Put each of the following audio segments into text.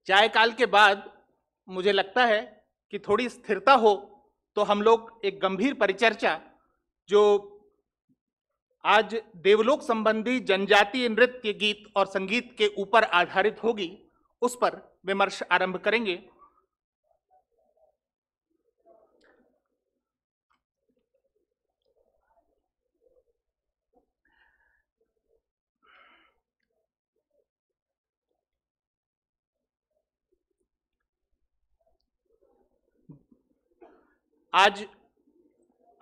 चाय काल के बाद मुझे लगता है कि थोड़ी स्थिरता हो तो हम लोग एक गंभीर परिचर्चा जो आज देवलोक संबंधी जनजातीय नृत्य गीत और संगीत के ऊपर आधारित होगी, उस पर विमर्श आरंभ करेंगे। आज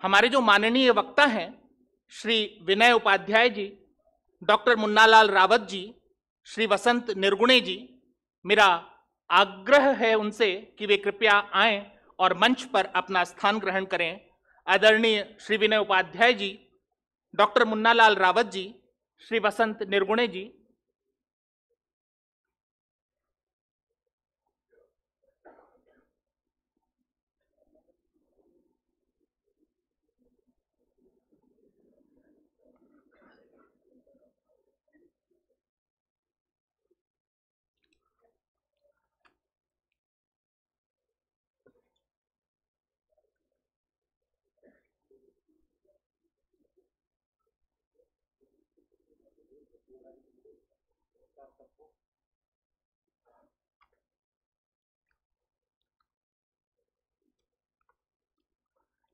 हमारे जो माननीय वक्ता हैं श्री विनय उपाध्याय जी, डॉक्टर मुन्नालाल रावत जी, श्री वसंत निर्गुणे जी, मेरा आग्रह है उनसे कि वे कृपया आएं और मंच पर अपना स्थान ग्रहण करें। आदरणीय श्री विनय उपाध्याय जी, डॉक्टर मुन्नालाल रावत जी, श्री वसंत निर्गुणे जी।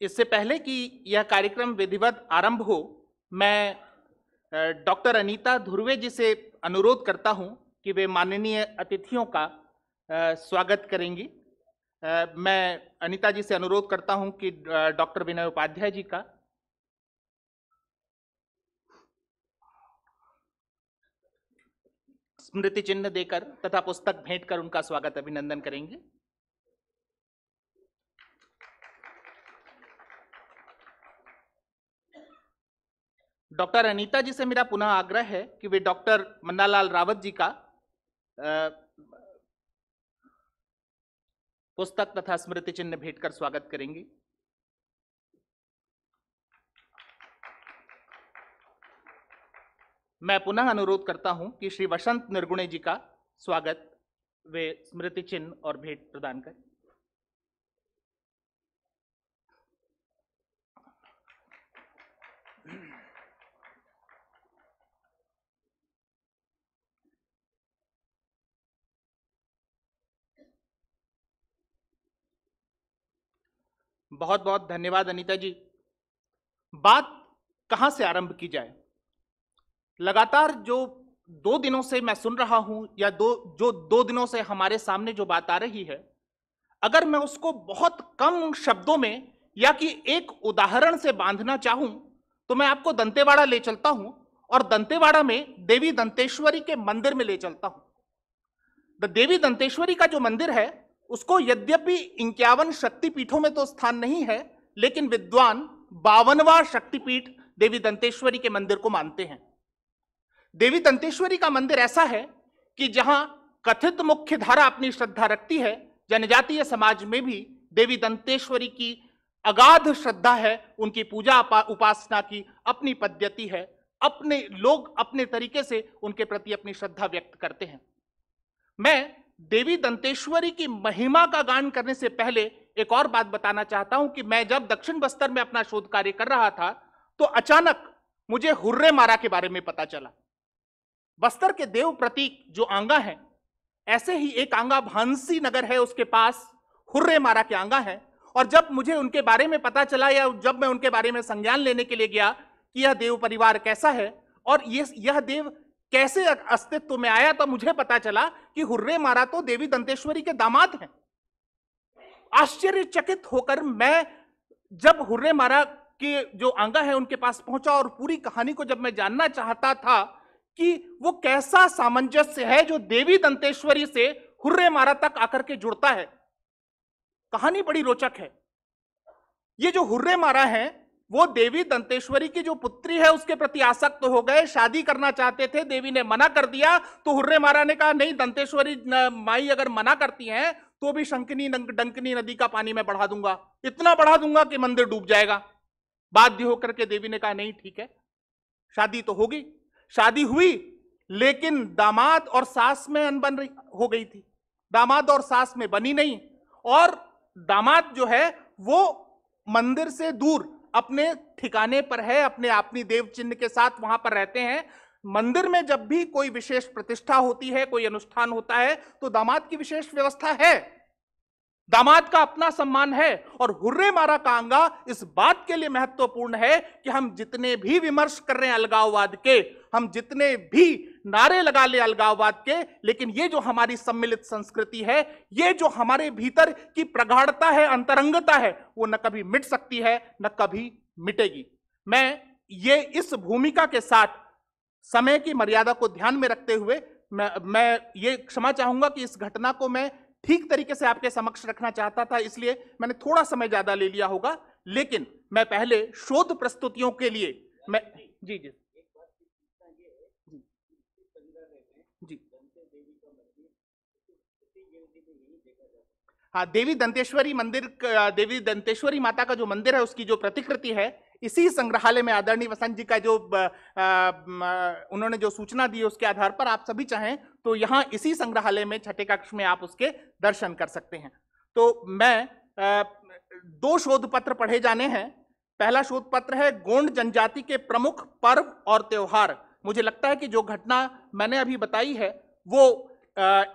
इससे पहले कि यह कार्यक्रम विधिवत आरंभ हो, मैं डॉक्टर अनीता धुर्वे जी से अनुरोध करता हूं कि वे माननीय अतिथियों का स्वागत करेंगी। मैं अनीता जी से अनुरोध करता हूं कि डॉक्टर विनय उपाध्याय जी का स्मृति चिन्ह देकर तथा पुस्तक भेंट कर उनका स्वागत अभिनंदन करेंगे। डॉक्टर अनीता जी से मेरा पुनः आग्रह है कि वे डॉक्टर मुन्नालाल रावत जी का पुस्तक तथा स्मृति चिन्ह भेंट कर स्वागत करेंगी। मैं पुनः अनुरोध करता हूं कि श्री वसंत निर्गुणे जी का स्वागत वे स्मृति चिन्ह और भेंट प्रदान करें। बहुत बहुत धन्यवाद अनीता जी। बात कहां से आरंभ की जाए? लगातार जो 2 दिनों से मैं सुन रहा हूं या जो 2 दिनों से हमारे सामने जो बात आ रही है, अगर मैं उसको बहुत कम शब्दों में या कि एक उदाहरण से बांधना चाहूं तो मैं आपको दंतेवाड़ा ले चलता हूं और दंतेवाड़ा में देवी दंतेश्वरी के मंदिर में ले चलता हूं। देवी दंतेश्वरी का जो मंदिर है उसको यद्यपि 51 शक्तिपीठों में तो स्थान नहीं है, लेकिन विद्वान 52वां शक्तिपीठ देवी दंतेश्वरी के मंदिर को मानते हैं। देवी दंतेश्वरी का मंदिर ऐसा है कि जहां कथित मुख्य धारा अपनी श्रद्धा रखती है, जनजातीय समाज में भी देवी दंतेश्वरी की अगाध श्रद्धा है, उनकी पूजा उपासना की अपनी पद्धति है, अपने लोग अपने तरीके से उनके प्रति अपनी श्रद्धा व्यक्त करते हैं। मैं देवी दंतेश्वरी की महिमा का गान करने से पहले एक और बात बताना चाहता हूं कि मैं जब दक्षिण बस्तर में अपना शोध कार्य कर रहा था तो अचानक मुझे हुर्रे मारा के बारे में पता चला। बस्तर के देव प्रतीक जो आंगा है, ऐसे ही एक आंगा भांसी नगर है, उसके पास हुर्रे मारा के आंगा है। और जब मुझे उनके बारे में पता चला या जब मैं उनके बारे में संज्ञान लेने के लिए गया कि यह देव परिवार कैसा है और यह देव कैसे अस्तित्व में आया, तो मुझे पता चला कि हुर्रे मारा तो देवी दंतेश्वरी के दामाद हैं। आश्चर्यचकित होकर मैं जब हुर्रे मारा के जो आंगा है उनके पास पहुंचा और पूरी कहानी को जब मैं जानना चाहता था कि वो कैसा सामंजस्य है जो देवी दंतेश्वरी से हुर्रे मारा तक आकर के जुड़ता है। कहानी बड़ी रोचक है। ये जो हुर्रे मारा है वो देवी दंतेश्वरी की जो पुत्री है उसके प्रति आसक्त हो गए, शादी करना चाहते थे, देवी ने मना कर दिया। तो हुर्रे मारा ने कहा नहीं, दंतेश्वरी माई अगर मना करती हैं तो भी शंकनी डंकनी नदी का पानी मैं बढ़ा दूंगा, इतना बढ़ा दूंगा कि मंदिर डूब जाएगा। बाध्य होकर के देवी ने कहा नहीं ठीक है। शादी तो होगी, शादी हुई, लेकिन दामाद और सास में अनबन हो गई थी। दामाद और सास में बनी नहीं, और दामाद जो है वो मंदिर से दूर अपने ठिकाने पर है, अपनी देव चिन्ह के साथ वहां पर रहते हैं। मंदिर में जब भी कोई विशेष प्रतिष्ठा होती है, कोई अनुष्ठान होता है, तो दामाद की विशेष व्यवस्था है, दामाद का अपना सम्मान है। और हुर्रे मारा कांगा इस बात के लिए महत्वपूर्ण है कि हम जितने भी विमर्श कर रहे हैं अलगाववाद के, हम जितने भी नारे लगा ले अलगाववाद के, लेकिन ये जो हमारी सम्मिलित संस्कृति है, ये जो हमारे भीतर की प्रगाढ़ता है, अंतरंगता है, वो न कभी मिट सकती है, न कभी मिटेगी। मैं ये इस भूमिका के साथ समय की मर्यादा को ध्यान में रखते हुए मैं ये क्षमा चाहूंगा कि इस घटना को मैं ठीक तरीके से आपके समक्ष रखना चाहता था, इसलिए मैंने थोड़ा समय ज्यादा ले लिया होगा। लेकिन मैं पहले शोध प्रस्तुतियों के लिए मैं जी जी जी हाँ, देवी दंतेश्वरी मंदिर, देवी दंतेश्वरी माता का जो मंदिर है उसकी जो प्रतिकृति है, इसी संग्रहालय में आदरणीय वसंत जी का जो उन्होंने जो सूचना दी उसके आधार पर आप सभी चाहें तो यहाँ इसी संग्रहालय में छठे कक्ष में आप उसके दर्शन कर सकते हैं। तो मैं 2 शोध पत्र पढ़े जाने हैं। पहला शोध पत्र है गोंड जनजाति के प्रमुख पर्व और त्योहार। मुझे लगता है कि जो घटना मैंने अभी बताई है वो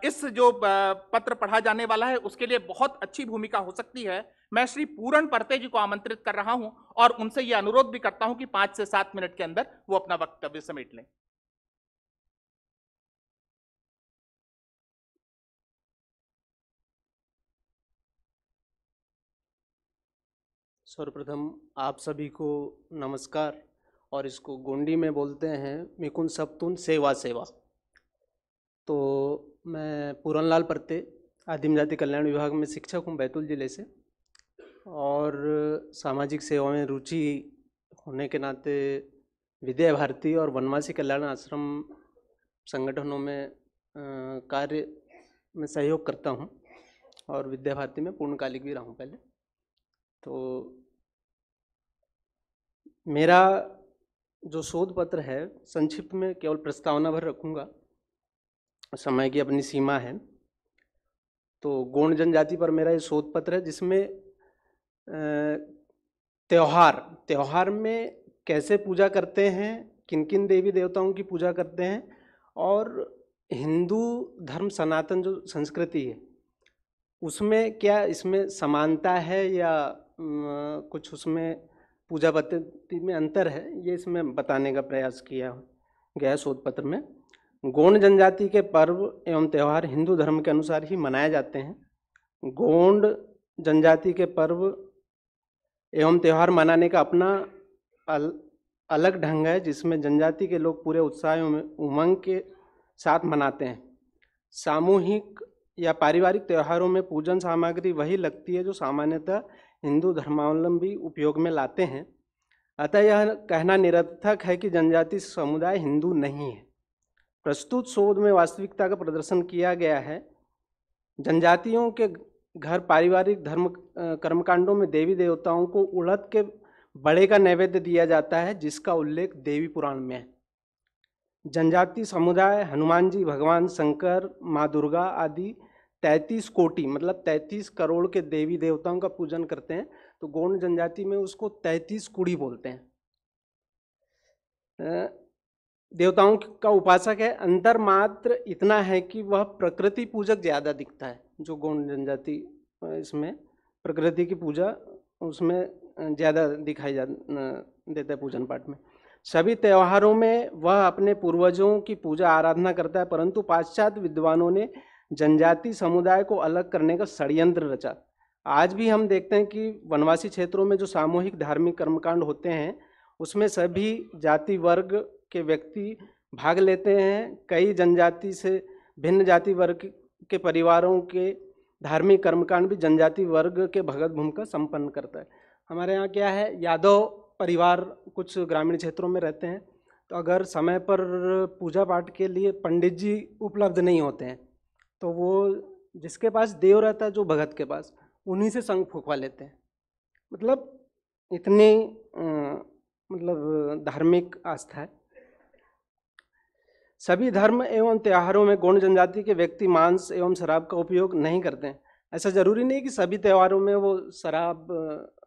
इस जो पत्र पढ़ा जाने वाला है उसके लिए बहुत अच्छी भूमिका हो सकती है। मैं श्री पूरण परते जी को आमंत्रित कर रहा हूं और उनसे यह अनुरोध भी करता हूं कि 5 से 7 मिनट के अंदर वो अपना वक्तव्य समेट लें। सर्वप्रथम आप सभी को नमस्कार। और इसको गोंडी में बोलते हैं मिकुन सप्तुन सेवा सेवा। तो मैं पूरनलाल परते आदिम जाति कल्याण विभाग में शिक्षक हूँ बैतूल जिले से, और सामाजिक सेवा में रुचि होने के नाते विद्या भारती और वनवासी कल्याण आश्रम संगठनों में कार्य में सहयोग करता हूँ, और विद्या भारती में पूर्णकालिक भी रहा हूँ पहले। तो मेरा जो शोध पत्र है संक्षिप्त में केवल प्रस्तावना भर रखूँगा, समय की अपनी सीमा है। तो गोंड जनजाति पर मेरा ये शोध पत्र है, जिसमें त्योहार में कैसे पूजा करते हैं, किन किन देवी देवताओं की पूजा करते हैं, और हिंदू धर्म सनातन जो संस्कृति है उसमें क्या इसमें समानता है या कुछ उसमें पूजा पद्धति में अंतर है, ये इसमें बताने का प्रयास किया गया शोध पत्र में। गोंड जनजाति के पर्व एवं त्यौहार हिंदू धर्म के अनुसार ही मनाए जाते हैं। गोंड जनजाति के पर्व एवं त्यौहार मनाने का अपना अलग ढंग है, जिसमें जनजाति के लोग पूरे उत्साह एवं उमंग के साथ मनाते हैं। सामूहिक या पारिवारिक त्योहारों में पूजन सामग्री वही लगती है जो सामान्यतः हिंदू धर्मावलंबी उपयोग में लाते हैं। अतः यह कहना निरर्थक है कि जनजाति समुदाय हिंदू नहीं है। प्रस्तुत शोध में वास्तविकता का प्रदर्शन किया गया है। जनजातियों के घर पारिवारिक धर्म कर्मकांडों में देवी देवताओं को उड़द के बड़े का नैवेद्य दिया जाता है, जिसका उल्लेख देवी पुराण में है। जनजाति समुदाय हनुमान जी, भगवान शंकर, माँ दुर्गा आदि 33 कोटि मतलब 33 करोड़ के देवी देवताओं का पूजन करते हैं। तो गोंड जनजाति में उसको 33 कुड़ी बोलते हैं। देवताओं का उपासक है। अंतर मात्र इतना है कि वह प्रकृति पूजक ज़्यादा दिखता है। जो गोंड जनजाति इसमें प्रकृति की पूजा उसमें ज़्यादा दिखाई देता है पूजन पाठ में। सभी त्योहारों में वह अपने पूर्वजों की पूजा आराधना करता है, परंतु पाश्चात्य विद्वानों ने जनजाति समुदाय को अलग करने का षड्यंत्र रचा। आज भी हम देखते हैं कि वनवासी क्षेत्रों में जो सामूहिक धार्मिक कर्मकांड होते हैं उसमें सभी जाति वर्ग के व्यक्ति भाग लेते हैं। कई जनजाति से भिन्न जाति वर्ग के परिवारों के धार्मिक कर्मकांड भी जनजाति वर्ग के भगत भूमिका संपन्न करता है। हमारे यहाँ क्या है, यादव परिवार कुछ ग्रामीण क्षेत्रों में रहते हैं, तो अगर समय पर पूजा पाठ के लिए पंडित जी उपलब्ध नहीं होते हैं तो वो जिसके पास देव रहता है, जो भगत के पास, उन्हीं से शंख फूंकवा लेते हैं। मतलब इतनी मतलब धार्मिक आस्था है। सभी धर्म एवं त्योहारों में गौड़ जनजाति के व्यक्ति मांस एवं शराब का उपयोग नहीं करते हैं। ऐसा जरूरी नहीं कि सभी त्योहारों में वो शराब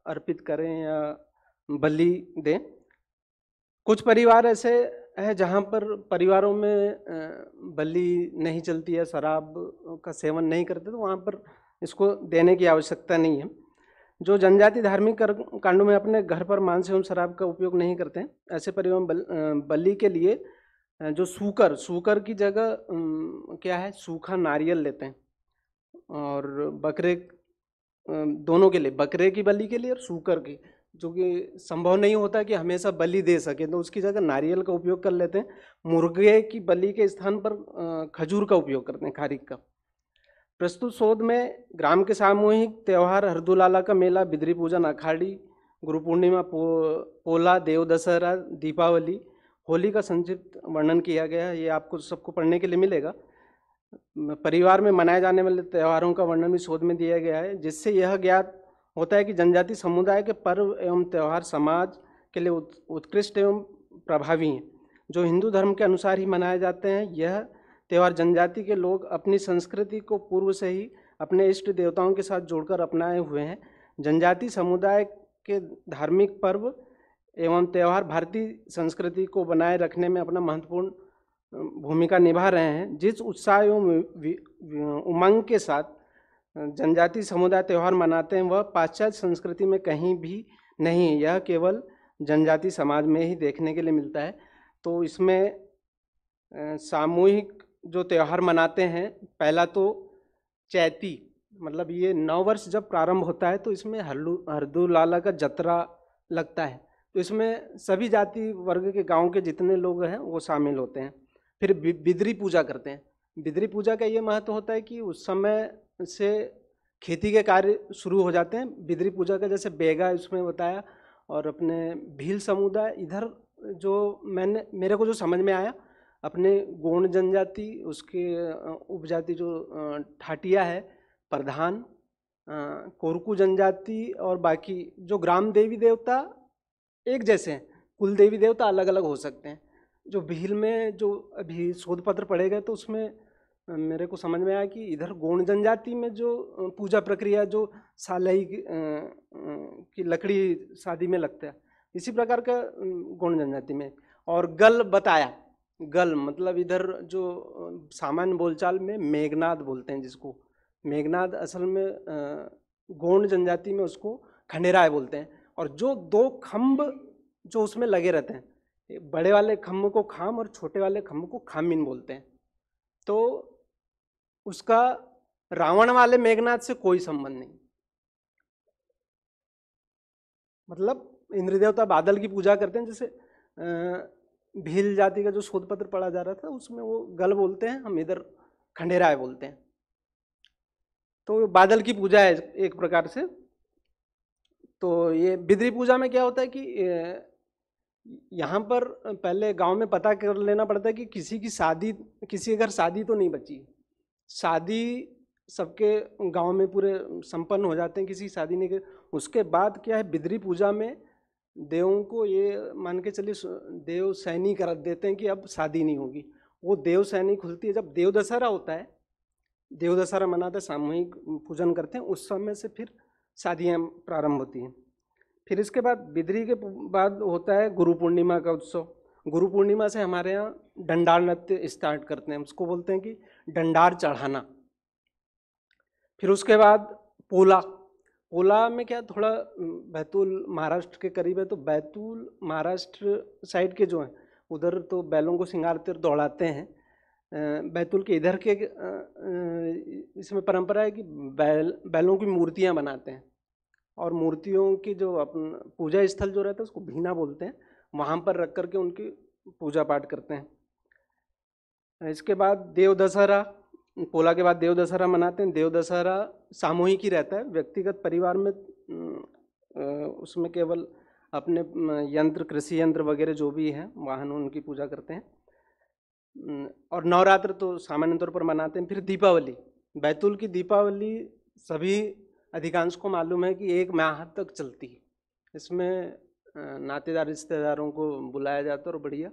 अर्पित करें या बलि दें। कुछ परिवार ऐसे है जहाँ पर परिवारों में बलि नहीं चलती है, शराब का सेवन नहीं करते, तो वहाँ पर इसको देने की आवश्यकता नहीं है। जो जनजाति धार्मिक कांडों में अपने घर पर मांस एवं शराब का उपयोग नहीं करते हैं, ऐसे परिवार बलि के लिए जो सूकर की जगह क्या है, सूखा नारियल लेते हैं। और बकरे दोनों के लिए, बकरे की बलि के लिए और सूकर की, जो कि संभव नहीं होता कि हमेशा बलि दे सके, तो उसकी जगह नारियल का उपयोग कर लेते हैं। मुर्गे की बलि के स्थान पर खजूर का उपयोग करते हैं, खारीक का। प्रस्तुत शोध में ग्राम के सामूहिक त्यौहार हरदुलाला का मेला, बिदरी पूजन, अखाड़ी, गुरु पूर्णिमा, पोला, देव दशहरा, दीपावली, होली का संक्षिप्त वर्णन किया गया है। ये आपको सबको पढ़ने के लिए मिलेगा। परिवार में मनाए जाने वाले त्योहारों का वर्णन भी शोध में दिया गया है, जिससे यह ज्ञात होता है कि जनजाति समुदाय के पर्व एवं त्यौहार समाज के लिए उत्कृष्ट एवं प्रभावी हैं, जो हिंदू धर्म के अनुसार ही मनाए जाते हैं। यह त्यौहार जनजाति के लोग अपनी संस्कृति को पूर्व से ही अपने इष्ट देवताओं के साथ जोड़कर अपनाए हुए हैं। जनजाति समुदाय के धार्मिक पर्व एवं त्यौहार भारतीय संस्कृति को बनाए रखने में अपना महत्वपूर्ण भूमिका निभा रहे हैं। जिस उत्साह एवं उमंग के साथ जनजाति समुदाय त्यौहार मनाते हैं, वह पाश्चात्य संस्कृति में कहीं भी नहीं, यह केवल जनजाति समाज में ही देखने के लिए मिलता है। तो इसमें सामूहिक जो त्यौहार मनाते हैं, पहला तो चैती, मतलब ये नव वर्ष जब प्रारंभ होता है तो इसमें हरदुलाला का जतरा लगता है, तो इसमें सभी जाति वर्ग के गांव के जितने लोग हैं वो शामिल होते हैं। फिर बिदरी पूजा करते हैं। बिदरी पूजा का ये महत्व होता है कि उस समय से खेती के कार्य शुरू हो जाते हैं। बिदरी पूजा का जैसे बेगा इसमें बताया, और अपने भील समुदाय इधर जो मेरे को जो समझ में आया, अपने गोंड जनजाति, उसके उपजाति जो ठाटिया है, प्रधान, कोरकू जनजाति, और बाकी जो ग्राम देवी देवता एक जैसे हैं, कुल देवी देवता अलग अलग हो सकते हैं। जो भील में जो अभी शोध पत्र पढ़े गए तो उसमें मेरे को समझ में आया कि इधर गोंड जनजाति में जो पूजा प्रक्रिया जो सालई की लकड़ी शादी में लगता है, इसी प्रकार का गोंड जनजाति में। और गल बताया, गल मतलब इधर जो सामान्य बोलचाल में मेघनाद बोलते हैं, जिसको मेघनाद असल में गोंड जनजाति में उसको खंडेराय बोलते हैं। और जो दो खम्भ जो उसमें लगे रहते हैं, बड़े वाले खम्भ को खाम और छोटे वाले खम्भ को खामिन बोलते हैं। तो उसका रावण वाले मेघनाद से कोई संबंध नहीं। मतलब इंद्र देवता बादल की पूजा करते हैं, जैसे भील जाति का जो शोध पत्र पढ़ा जा रहा था उसमें वो गल बोलते हैं, हम इधर खंडेराय बोलते हैं। तो बादल की पूजा है एक प्रकार से। तो ये बिदरी पूजा में क्या होता है कि यहाँ पर पहले गांव में पता कर लेना पड़ता है कि किसी की शादी, किसी के घर शादी तो नहीं बची। शादी सबके गांव में पूरे संपन्न हो जाते हैं, किसी की शादी नहीं। उसके बाद क्या है, बिदरी पूजा में देवों को ये मान के चलिए देव सैनी कर देते हैं कि अब शादी नहीं होगी। वो देव सैनी खुलती है जब देव दशहरा होता है, देव दशहरा मनाते, सामूहिक पूजन करते हैं, उस समय से फिर शादियाँ प्रारंभ होती हैं। फिर इसके बाद बिदरी के बाद होता है गुरु पूर्णिमा का उत्सव। गुरु पूर्णिमा से हमारे यहाँ डंडार नृत्य स्टार्ट करते हैं, उसको बोलते हैं कि डंडार चढ़ाना। फिर उसके बाद पोला। पोला में क्या, थोड़ा बैतूल महाराष्ट्र के करीब है, तो बैतूल महाराष्ट्र साइड के जो हैं उधर तो बैलों को सिंगारते और दौड़ाते हैं। बैतूल के इधर के इसमें परंपरा है कि बैलों की मूर्तियां बनाते हैं, और मूर्तियों की जो अपन पूजा स्थल जो रहता है उसको भीना बोलते हैं, वहाँ पर रख करके उनकी पूजा पाठ करते हैं। इसके बाद देव दशहरा, पोला के बाद देव दशहरा मनाते हैं। देव दशहरा सामूहिक ही रहता है, व्यक्तिगत परिवार में उसमें केवल अपने यंत्र, कृषि यंत्र वगैरह जो भी हैं वाहन, उनकी पूजा करते हैं। और नवरात्र तो सामान्य तौर पर मनाते हैं। फिर दीपावली, बैतूल की दीपावली सभी अधिकांश को मालूम है कि 1 माह तक चलती है। इसमें नातेदार रिश्तेदारों को बुलाया जाता है और बढ़िया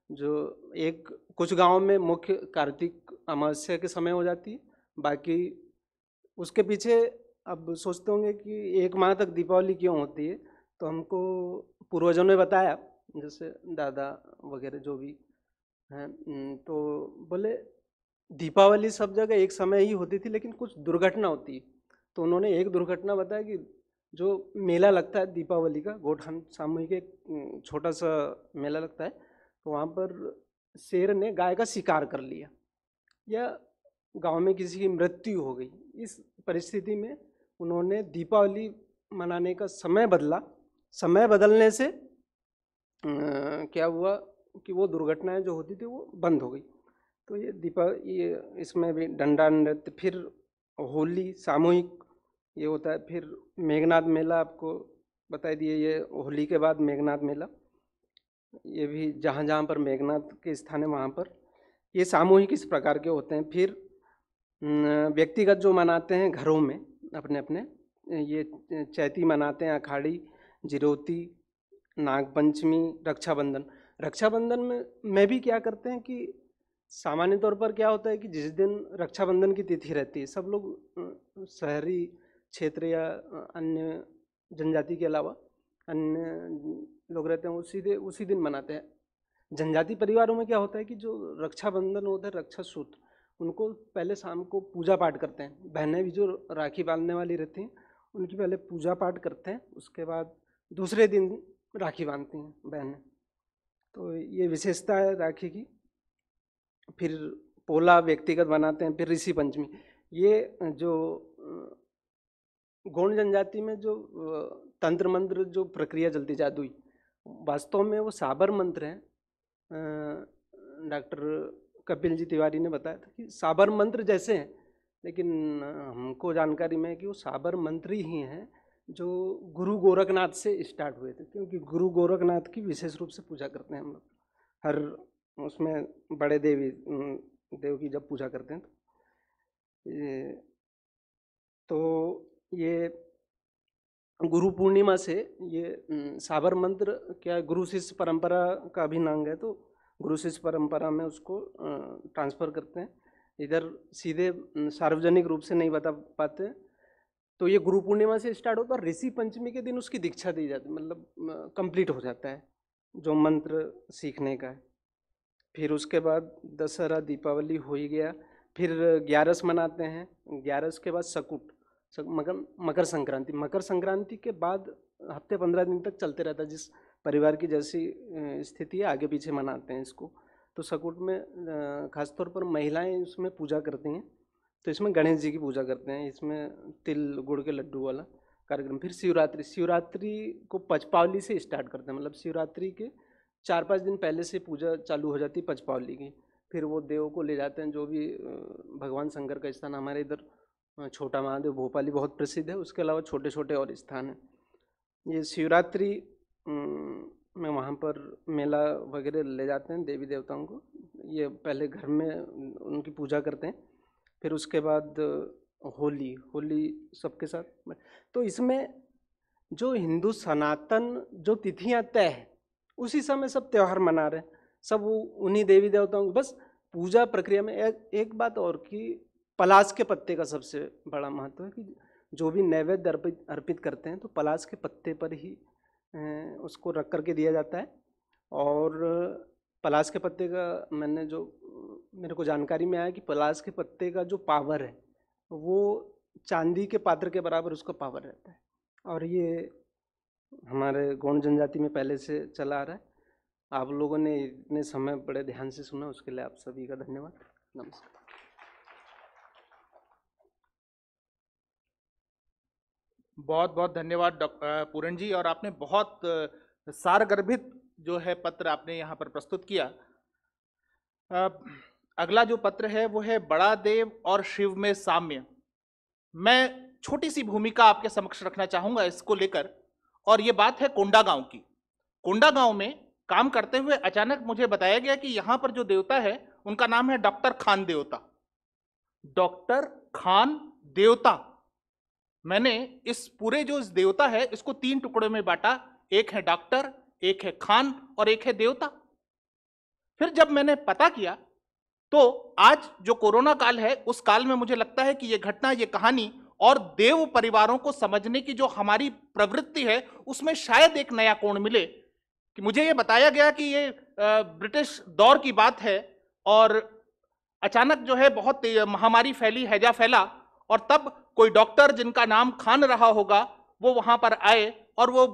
जो एक कुछ गांव में मुख्य कार्तिक अमावस्या के समय हो जाती है, बाकी उसके पीछे अब सोचते होंगे कि 1 माह तक दीपावली क्यों होती है, तो हमको पूर्वजों ने बताया, जैसे दादा वगैरह जो भी हैं, तो बोले दीपावली सब जगह एक समय ही होती थी, लेकिन कुछ दुर्घटना होती है। तो उन्होंने एक दुर्घटना बताया कि जो मेला लगता है दीपावली का, गोठान सामूहिक एक छोटा सा मेला लगता है, तो वहाँ पर शेर ने गाय का शिकार कर लिया या गांव में किसी की मृत्यु हो गई। इस परिस्थिति में उन्होंने दीपावली मनाने का समय बदला। समय बदलने से क्या हुआ कि वो दुर्घटनाएं जो होती थी वो बंद हो गई। तो ये इसमें भी डंडा नृत्य, फिर होली सामूहिक ये होता है, फिर मेघनाद मेला आपको बता दिए, ये होली के बाद मेघनाद मेला, ये भी जहाँ जहाँ पर मेघनाद के स्थान है वहाँ पर ये सामूहिक इस प्रकार के होते हैं। फिर व्यक्तिगत जो मनाते हैं घरों में अपने अपने, ये चैती मनाते हैं, अखाड़ी, जिरोती, नागपंचमी, रक्षाबंधन। रक्षाबंधन में भी क्या करते हैं कि सामान्य तौर पर क्या होता है कि जिस दिन रक्षाबंधन की तिथि रहती है, सब लोग शहरी क्षेत्र या अन्य जनजाति के अलावा अन्य लोग रहते हैं उसी दिन मनाते हैं। जनजाति परिवारों में क्या होता है कि जो रक्षाबंधन होता है, रक्षा सूत्र, उनको पहले शाम को पूजा पाठ करते हैं। बहनें भी जो राखी बांधने वाली रहती हैं उनकी पहले पूजा पाठ करते हैं, उसके बाद दूसरे दिन राखी बांधती हैं बहनें। तो ये विशेषता है राखी की। फिर पोला व्यक्तिगत बनाते हैं। फिर ऋषि पंचमी, ये जो गौण जनजाति में जो तंत्र मंत्र जो प्रक्रिया चलती जादुई, वास्तव में वो साबर मंत्र हैं। डॉक्टर कपिल जी तिवारी ने बताया था कि साबर मंत्र जैसे हैं, लेकिन हमको जानकारी में है कि वो साबर मंत्र ही हैं जो गुरु गोरखनाथ से स्टार्ट हुए थे, क्योंकि गुरु गोरखनाथ की विशेष रूप से पूजा करते हैं हम लोग। हर उसमें बड़े देव की जब पूजा करते हैं तो ये गुरु पूर्णिमा से ये साबर मंत्र क्या गुरु शिष्य परंपरा का अभिन्न अंग है, तो गुरु शिष्य परंपरा में उसको ट्रांसफ़र करते हैं। इधर सीधे सार्वजनिक रूप से नहीं बता पाते, तो ये गुरु पूर्णिमा से स्टार्ट होता है। और ऋषि पंचमी के दिन उसकी दीक्षा दी जाती है, मतलब कंप्लीट हो जाता है जो मंत्र सीखने का है। फिर उसके बाद दशहरा दीपावली हो ही गया। फिर 11 मनाते हैं। 11 के बाद सकुट, मकर संक्रांति। मकर संक्रांति के बाद हफ्ते 15 दिन तक चलते रहता है, जिस परिवार की जैसी स्थिति है आगे पीछे मनाते हैं इसको। तो सकुट में खासतौर पर महिलाएं उसमें पूजा करती हैं, तो इसमें गणेश जी की पूजा करते हैं, इसमें तिल गुड़ के लड्डू वाला कार्यक्रम। फिर शिवरात्रि को पचपावली से स्टार्ट करते हैं, मतलब शिवरात्रि के 4-5 दिन पहले से पूजा चालू हो जाती है पचपावली की। फिर वो देव को ले जाते हैं, जो भी भगवान शंकर का स्थान हमारे इधर छोटा महादेव भोपाली बहुत प्रसिद्ध है, उसके अलावा छोटे छोटे और स्थान हैं। ये शिवरात्रि में वहाँ पर मेला वगैरह ले जाते हैं देवी देवताओं को। ये पहले घर में उनकी पूजा करते हैं, फिर उसके बाद होली सबके साथ। तो इसमें जो हिंदू सनातन जो तिथियाँ तय है उसी समय सब त्यौहार मना रहे हैं, सब उन्हीं देवी देवताओं की। बस पूजा प्रक्रिया में एक बात और कि पलाश के पत्ते का सबसे बड़ा महत्व है कि जो भी नैवेद्य अर्पित करते हैं तो पलाश के पत्ते पर ही उसको रख करके दिया जाता है। और पलाश के पत्ते का मेरे को जानकारी में आया कि पलाश के पत्ते का जो पावर है वो चांदी के पात्र के बराबर उसका पावर रहता है, और ये हमारे गौड़ जनजाति में पहले से चला आ रहा है। आप लोगों ने इतने समय बड़े ध्यान से सुना, उसके लिए आप सभी का धन्यवाद। नमस्कार। बहुत बहुत धन्यवाद डॉक्टर पूरण जी, और आपने बहुत सारगर्भित जो है पत्र आपने यहाँ पर प्रस्तुत किया। अगला जो पत्र है वो है बड़ा देव और शिव में साम्य। मैं छोटी सी भूमिका आपके समक्ष रखना चाहूंगा इसको लेकर, और ये बात है कोंडागांव की। कोंडागांव में काम करते हुए अचानक मुझे बताया गया कि यहाँ पर जो देवता है उनका नाम है डॉक्टर खान देवता। डॉक्टर खान देवता। मैंने इस पूरे जो इस देवता है इसको 3 टुकड़ों में बांटा, एक है डॉक्टर, एक है खान और एक है देवता। फिर जब मैंने पता किया तो आज जो कोरोना काल है उस काल में मुझे लगता है कि ये घटना, ये कहानी और देव परिवारों को समझने की जो हमारी प्रवृत्ति है उसमें शायद एक नया कोण मिले। कि मुझे ये बताया गया कि ये ब्रिटिश दौर की बात है और अचानक जो है बहुत महामारी फैली, हैजा फैला, और तब कोई डॉक्टर जिनका नाम खान रहा होगा वो वहां पर आए और वो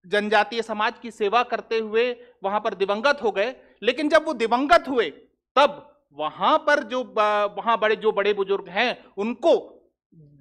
जनजातीय समाज की सेवा करते हुए वहां पर दिवंगत हो गए। लेकिन जब वो दिवंगत हुए तब वहां पर वहां जो बड़े बुजुर्ग हैं उनको